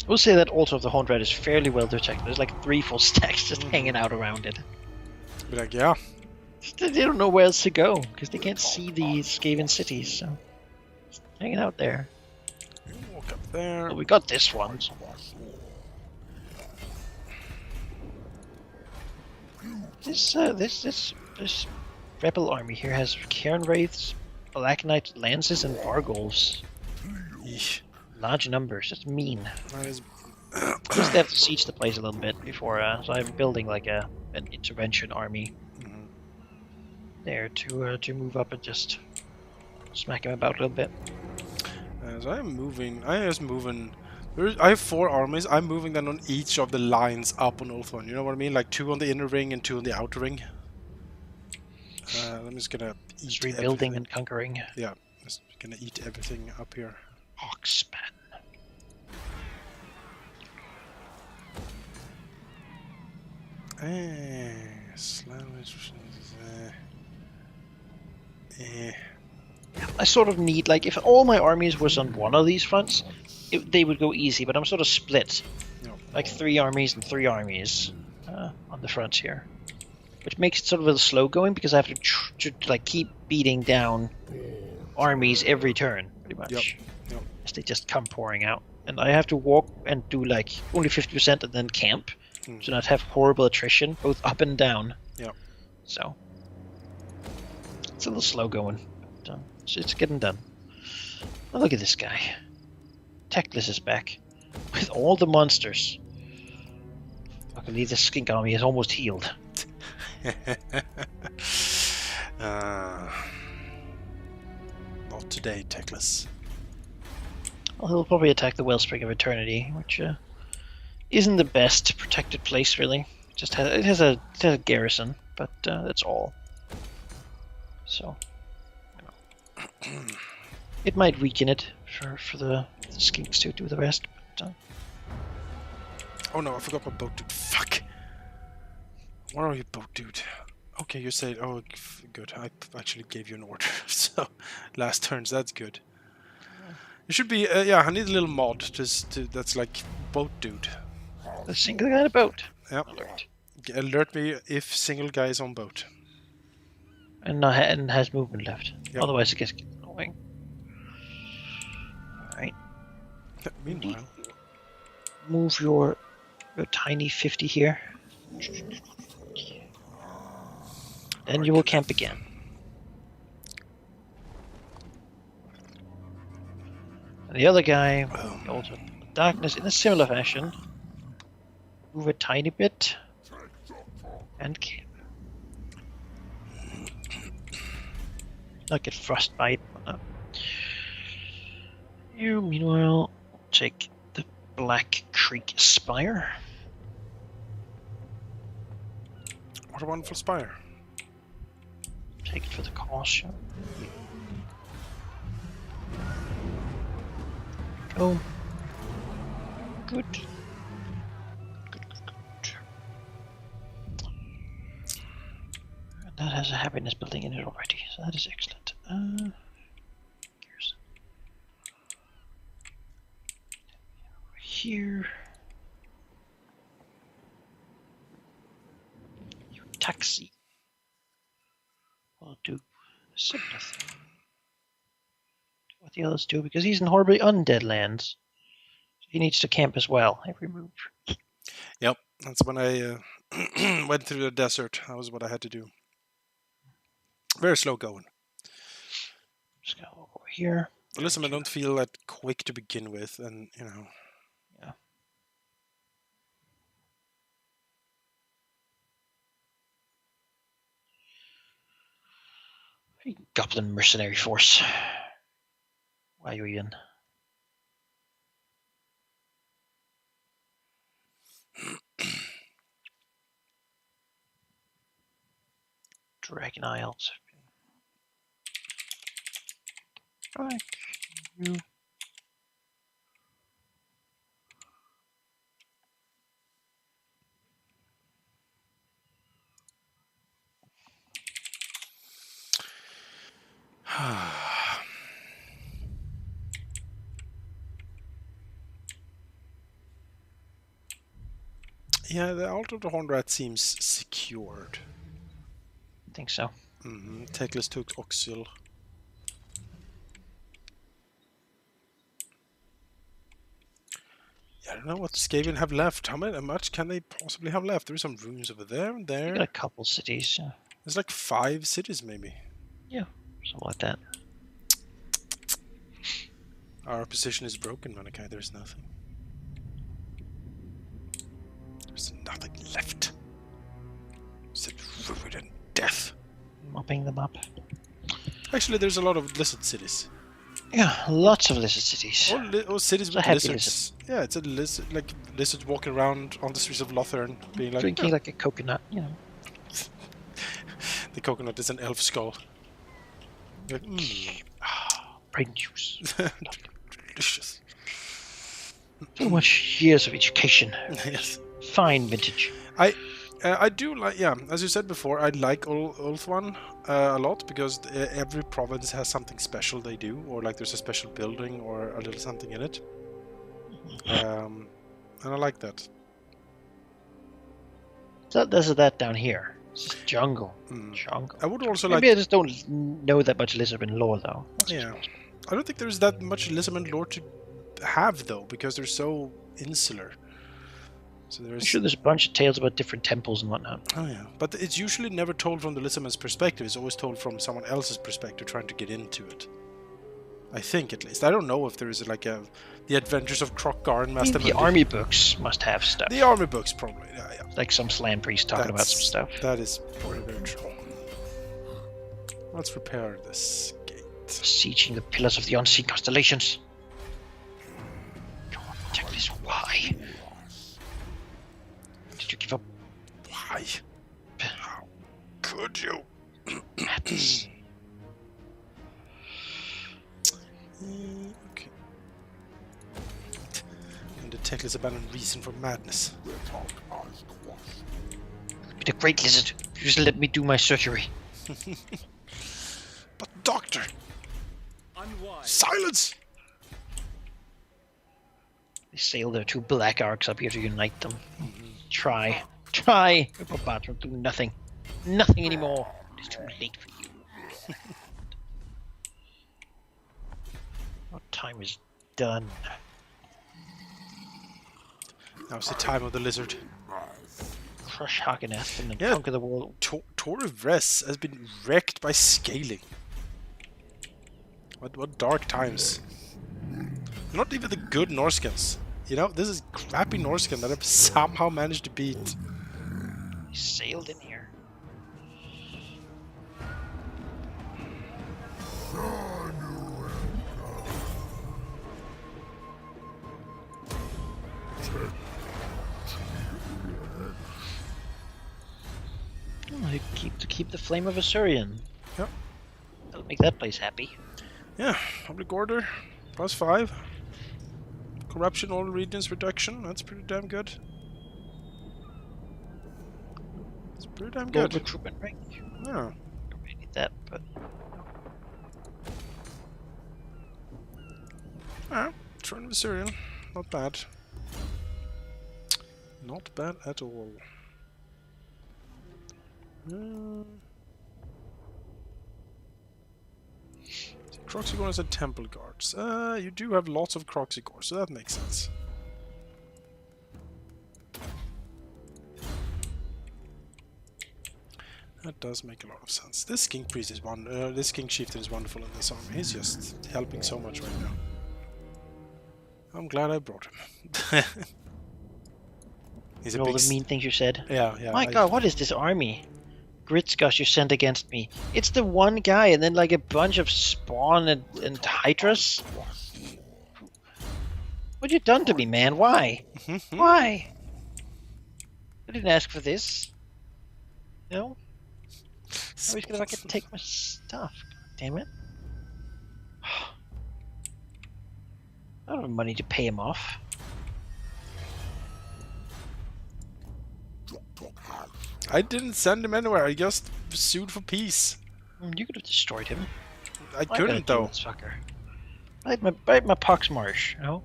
We'll say that also the Horned Red is fairly well detected. There's like 3 full stacks just hanging out around it. Be like, yeah. They don't know where else to go because they can't see the Skaven cities, so just hanging out there. Walk up there. Well, we got this one. So. This rebel army here has Cairn Wraiths, Black Knight Lances, and Vargulfs. Yeesh. Large numbers. That's mean. That is. Just have to siege the place a little bit before. So I'm building like an intervention army there to move up and just smack him about a little bit. As I'm moving, I have 4 armies. I'm moving them on each of the lines up on Ulthuan. You know what I mean? Like 2 on the inner ring and 2 on the outer ring. I'm just gonna eat Just rebuilding everything. and conquering. Yeah, just gonna eat everything up here. Hawkspan. I sort of need, like, if all my armies was on one of these fronts, they would go easy, but I'm sort of split. No. Like 3 armies and 3 armies on the fronts here. Which makes it sort of a little slow going because I have to like keep beating down armies every turn, pretty much. Yep. As they just come pouring out. And I have to walk and do like only 50% and then camp. To not have horrible attrition, both up and down. Yeah. So it's a little slow going. But, it's getting done. Oh, look at this guy. Teclis is back. With all the monsters. Luckily the skink army is almost healed. Not today, Teclis. Well, he'll probably attack the Wellspring of Eternity, which isn't the best protected place, really. It has a garrison, but that's all. So, it might weaken it for the skinks to do the rest. But, Oh no, I forgot my boat dude. Fuck! Where are you, boat dude? Okay, you said, oh, good. I actually gave you an order, so last turns, that's good. It should be, yeah, I need a little mod that's like boat dude. the single guy in a boat. Yep. Alert. Alert me if single guy is on boat. And has movement left. Yep. Otherwise it gets annoying. Alright. Meanwhile, Move your tiny 50 here. Then you will camp again. And the other guy, also darkness in a similar fashion. Move a tiny bit. And camp. Not get frostbite. You, meanwhile, take the black Creek Spire. What a wonderful spire. Take it for the caution. Go. Good. And that has a happiness building in it already, so that is excellent. Here's here. Your taxi will do a similar thing. What the others do, because he's in horribly undead lands. He needs to camp as well every move. Yep, that's when I went through the desert. That was what I had to do. Very slow going. Just gonna walk over here. Listen, I don't feel that quick to begin with, and you know. Yeah. Goblin mercenary force. Why are you in? Dragon Isles. Right. You. Yeah, the Altar of the Horned Rat seems secured. I think so. Teclis took Oxyl. Yeah, I don't know what Skaven have left. How much can they possibly have left? There's some ruins over there and You there. got a couple cities. There's like 5 cities, maybe. Yeah, something like that. Our position is broken, Malachi. There's nothing. There's nothing left. Except ruin and death. Mopping them up. Actually, there's a lot of lizard cities. Yeah, lots of lizard cities. Or cities It's a with happy lizards. Yeah, it's a lizard, like lizards walking around on the streets of Lothern, being like, Drinking "Oh, like a coconut, you know. the coconut is an elf skull. Like, Brain juice. delicious. So much years of education. Yes. Fine vintage. I do like, yeah, as you said before, I like Ulthuan a lot because every province has something special they do, or like there's a special building or a little something in it. And I like that. So there's that down here. It's just jungle. Mm. Jungle. I would also Maybe like, I just don't know that much Lizardmen lore, though. That's just yeah, possible. I don't think there's that much Lizardmen lore to have though, because they're so insular. So I'm there's, sure there's a bunch of tales about different temples and whatnot. oh yeah, but it's usually never told from the Lizardman's perspective. It's always told from someone else's perspective, trying to get into it. I think, at least. I don't know if there is like the Adventures of Crockgar and I mean, Master the Mundi. army books must have stuff. The army books, probably. Yeah. Like some slam priest talking about some stuff. That is very, very true. Let's repair this gate. Sieging the pillars of the unseen constellations. God, Teclis, why? Did you give up? Why? How could you? Madness. Okay. And the Teclis abandoned reason for madness. You're the great lizard. You just let me do my surgery. But doctor! Silence! They sail their 2 black arcs up here to unite them. Try. But Bats will do nothing. Nothing anymore. It's too late for you. Our time is done. Now's the time of the lizard. Crush Hagenathan and Yeah. conquer the world. Torvres has been wrecked by scaling. What dark times. Not even the good Norskans. You know, this is crappy Norskan that I've somehow managed to beat. He sailed in here. keep the flame of Assyrian. Yep. That'll make that place happy. Yeah, public order, +5. Corruption, all regions reduction, that's pretty damn good. It's pretty damn Low good. recruitment rate. Yeah. Don't really need that, but Turn of Assyrian, not bad. Not bad at all. Croxigors and Temple Guards. You do have lots of Croxigors, so that makes sense. That does make a lot of sense. This King Priest is this King Chieftain is wonderful in this army. He's just helping so much right now. I'm glad I brought him. He's you a know all big the mean things you said. yeah. My God, what is this army? Gritzgus you sent against me. It's the one guy, and then like a bunch of spawn and hydras. What you done to me, man? Why? Why? I didn't ask for this. No. Now he's gonna fucking take my stuff. Damn it. I don't have money to pay him off. I didn't send him anywhere. I just sued for peace. You could have destroyed him. I couldn't though. Sucker. I had my Poxmarsh, you know?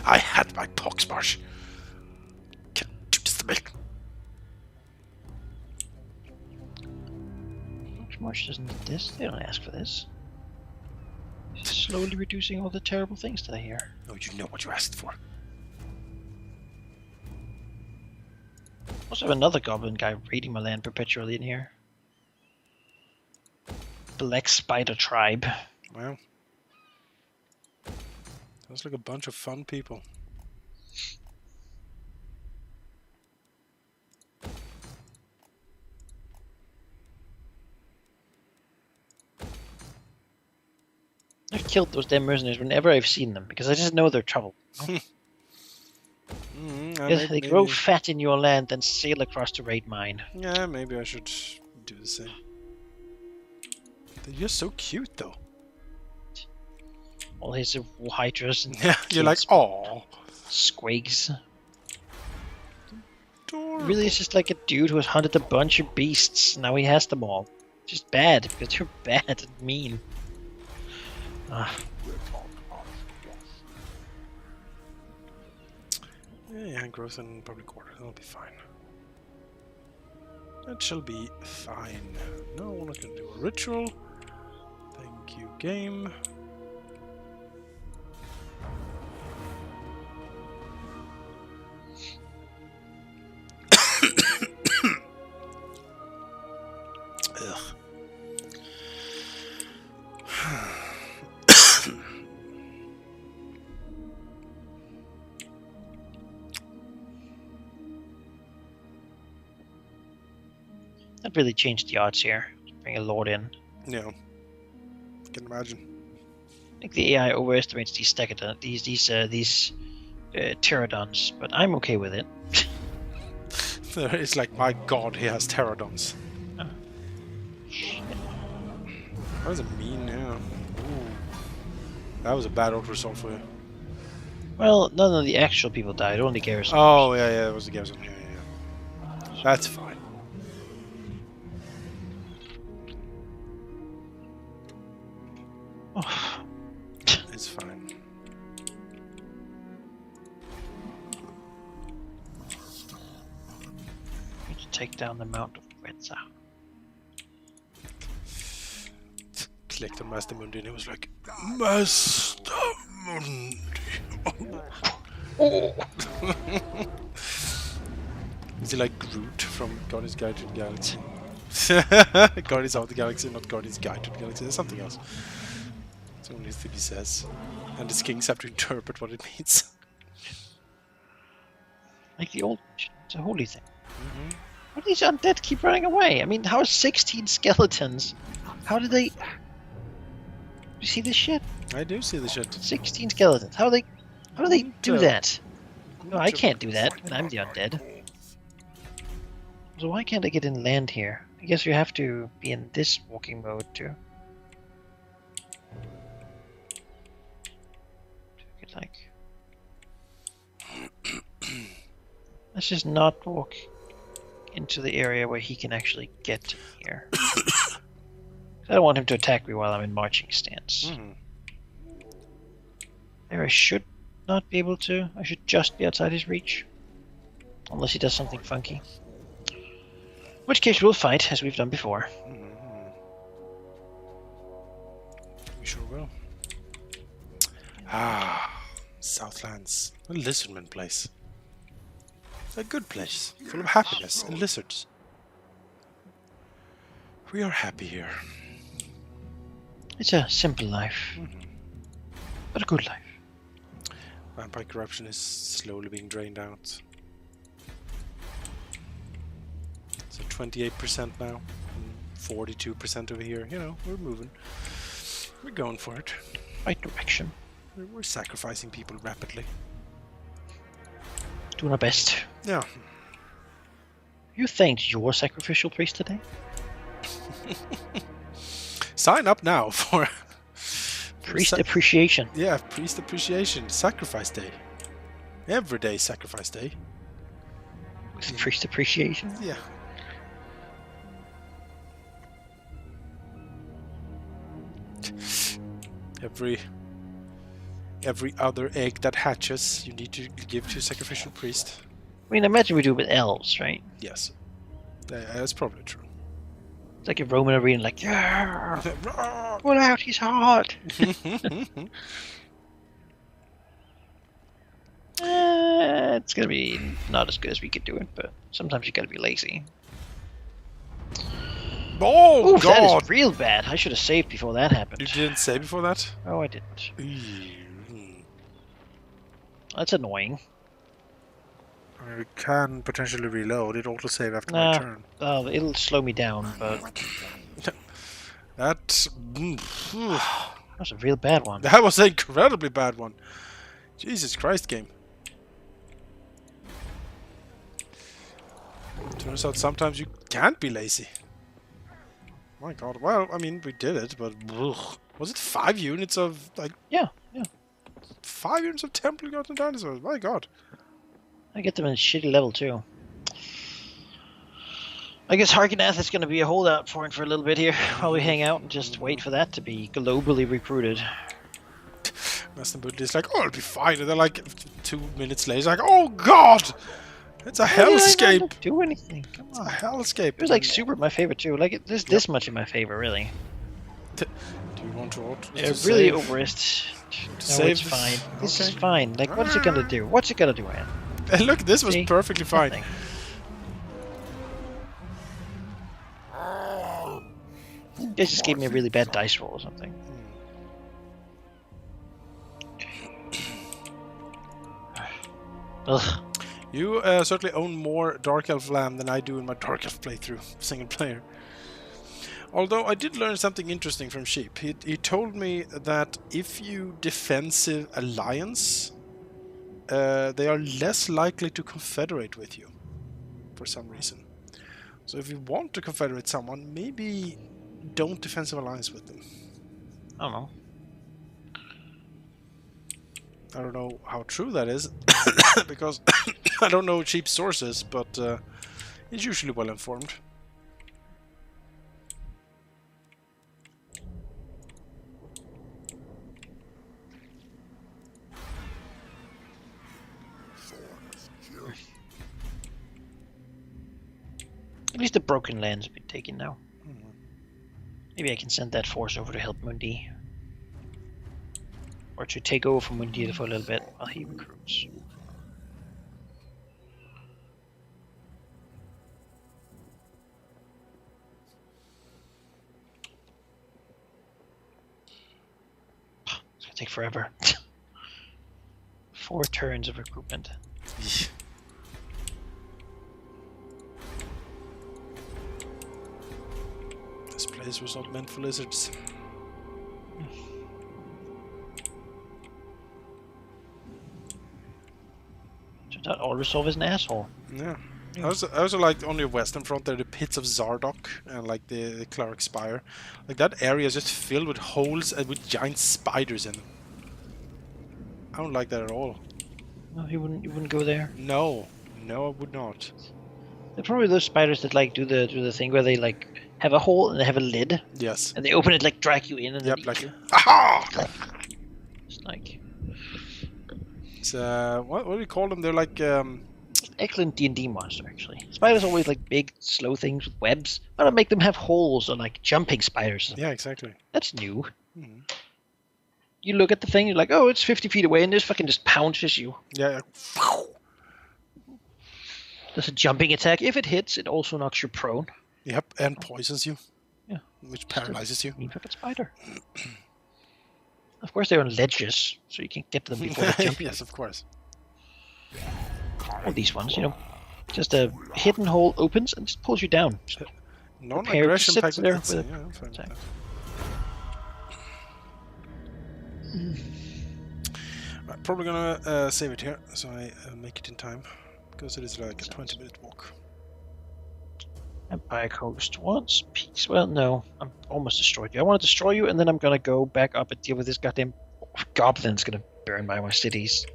I had my Poxmarsh. Can't do this to me. Poxmarsh doesn't need this. They don't ask for this. He's slowly reducing all the terrible things that I hear. No, you know what you asked for. Also have another goblin guy raiding my land perpetually in here. Black Spider Tribe. Wow. Sounds like a bunch of fun people. I've killed those damn mercenaries whenever I've seen them, because I just know they're trouble. You know? They grow fat in your land, then sail across to raid mine. Yeah, maybe I should do the same. They're just so cute, though. All his hydras and Yeah, you're like, aww. squigs. Adorable. Really, it's just like a dude who has hunted a bunch of beasts. Now he has them all. Just bad, because they're bad and mean. Yeah, growth and public order. That'll be fine. That shall be fine. No, we're not gonna do a ritual. Thank you, game. Ugh. That really changed the odds here. Bring a lord in. Yeah, can imagine. I think the AI overestimates these pterodons, but I'm okay with it. It's like, my god, he has pterodons. Oh. That was a mean, yeah. Ooh. That was a bad old result for you. Well, none of the actual people died, only garrison. Oh, yeah, that was the garrison. Yeah. That's fine. Oh. It's fine. Need to take down the Mount of Quetzal. Clicked on Master Mundi and he was like, Master Mundi. Oh. Is he like Groot from Guardians Guide to the Galaxy? Guardians of the Galaxy, not Guardians Guide to the Galaxy. There's something else. It's the only thing he says. And his kings have to interpret what it means. Like the old, it's a holy thing. How do these undead keep running away? I mean, how are 16 skeletons? How did they... You see this shit? I do see the shit. 16 skeletons. How do they do that? No, I can't do that when I'm the undead. So why can't I get in land here? I guess you have to be in this walking mode too. Get like. Let's just not walk into the area where he can actually get to here. I don't want him to attack me while I'm in marching stance. There I should not be able to. I should just be outside his reach. Unless he does something funky. In which case we'll fight, as we've done before. We sure will. Ah, Southlands. A lizardman place. A good place, full of happiness and lizards. We are happy here. It's a simple life. But a good life. Vampire corruption is slowly being drained out. So 28% now, 42% over here. You know, we're moving. We're going for it. Right direction. We're sacrificing people rapidly. Doing our best. Yeah. You thanked your sacrificial priest today? Sign up now for Priest appreciation. Yeah, priest appreciation. Sacrifice day. Every day sacrifice day. With priest appreciation? Yeah. Every other egg that hatches, you need to give to a sacrificial priest. I mean, imagine we do it with elves, right? Yes. That's probably true. It's like a Roman arena, like, yeah, pull out his heart. It's gonna be not as good as we could do it, but sometimes you gotta be lazy. Oh, Ooh, God! that is real bad. I should have saved before that happened. You didn't say before that? Oh, I didn't. That's annoying. You can potentially reload. It auto save after Nah. my turn. Oh, it'll slow me down, but That's that's a real bad one. that was an incredibly bad one. Jesus Christ, game. Turns out sometimes you can't be lazy. My God. Well, I mean, we did it, but was it 5 units of like? Yeah. 5 units of Temple Gotten Dinosaurs. My God. I get them in shitty level too. I guess Harkinath is going to be a holdout for a little bit here while we hang out and just wait for that to be globally recruited. Massenbudli is like, oh, it'll be fine. And then like 2 minutes later, like, oh God, it's a hellscape. Don't do anything. Come It's a on. hellscape. It was like super my favorite too. Like there's this much in my favor, really. Do you want to Yeah, to really save? overest. No, save it's fine. This is okay. fine. Like, what's it gonna do? What's it gonna do, Anne? And look, this was See? perfectly fine. Nothing. They just gave me a really bad dice roll or something. Ugh. You certainly own more Dark Elf land than I do in my Dark Elf playthrough, single player. Although I did learn something interesting from Sheep. He told me that if you defensive alliance, they are less likely to confederate with you, for some reason. So if you want to confederate someone, maybe don't defensive alliance with them. I don't know. I don't know how true that is, because I don't know Sheep's sources, but he's usually well informed. At least the broken land's been taken now. Maybe I can send that force over to help Mundi. Or to take over from Mundi for a little bit while he recruits. It's gonna take forever. 4 turns of recruitment. This place was not meant for lizards. Turns out Ulrasov is an asshole. Yeah, I also like on the western front there the pits of Zardoc and like the Cleric Spire. Like that area is just filled with holes and with giant spiders in them. I don't like that at all. No, you wouldn't go there. No, I would not. They're probably those spiders that like do the thing where they like have a hole and they have a lid, Yes. and they open it like drag you in and then Yep. eat Like you. aha. It's like It's what do we call them? They're like excellent D&D monster actually. Spiders are always like big slow things with webs. Why not make them have holes or like jumping spiders? yeah, exactly. That's new. Mhm. You look at the thing, you're like, oh, it's 50 feet away, and this fucking just pounces you. Yeah. There's a jumping attack. If it hits, it also knocks you prone. Yep, and poisons you. Yeah. Which paralyzes you. Mean fucking spider. Of course, they're on ledges, so you can get to them before they jump. Yes, of course. All these ones, you know, just a hidden hole opens and just pulls you down. Non-aggression Sit pack there with with yeah, I'm fine with attack. that. Right, probably gonna save it here so I make it in time because it is like a 20-minute walk. Empire Coast once. Peace. Well, no, I'm almost destroyed you. I want to destroy you, and then I'm gonna go back up and deal with this goddamn goblin's gonna burn by my cities.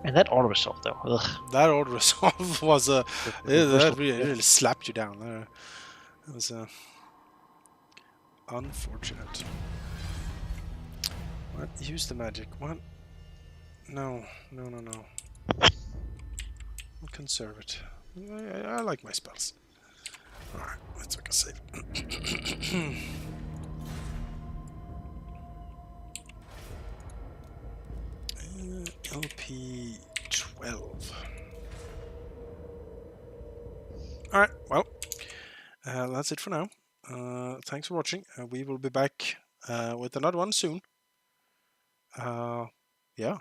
And that auto assault though. Ugh. That auto resolve was that really slapped you down there. It was unfortunate. What? Use the magic. What? No. I'll conserve it. I like my spells. Alright, let's make a save. LP 12. Alright, well, that's it for now. Thanks for watching. We will be back with another one soon. Yeah.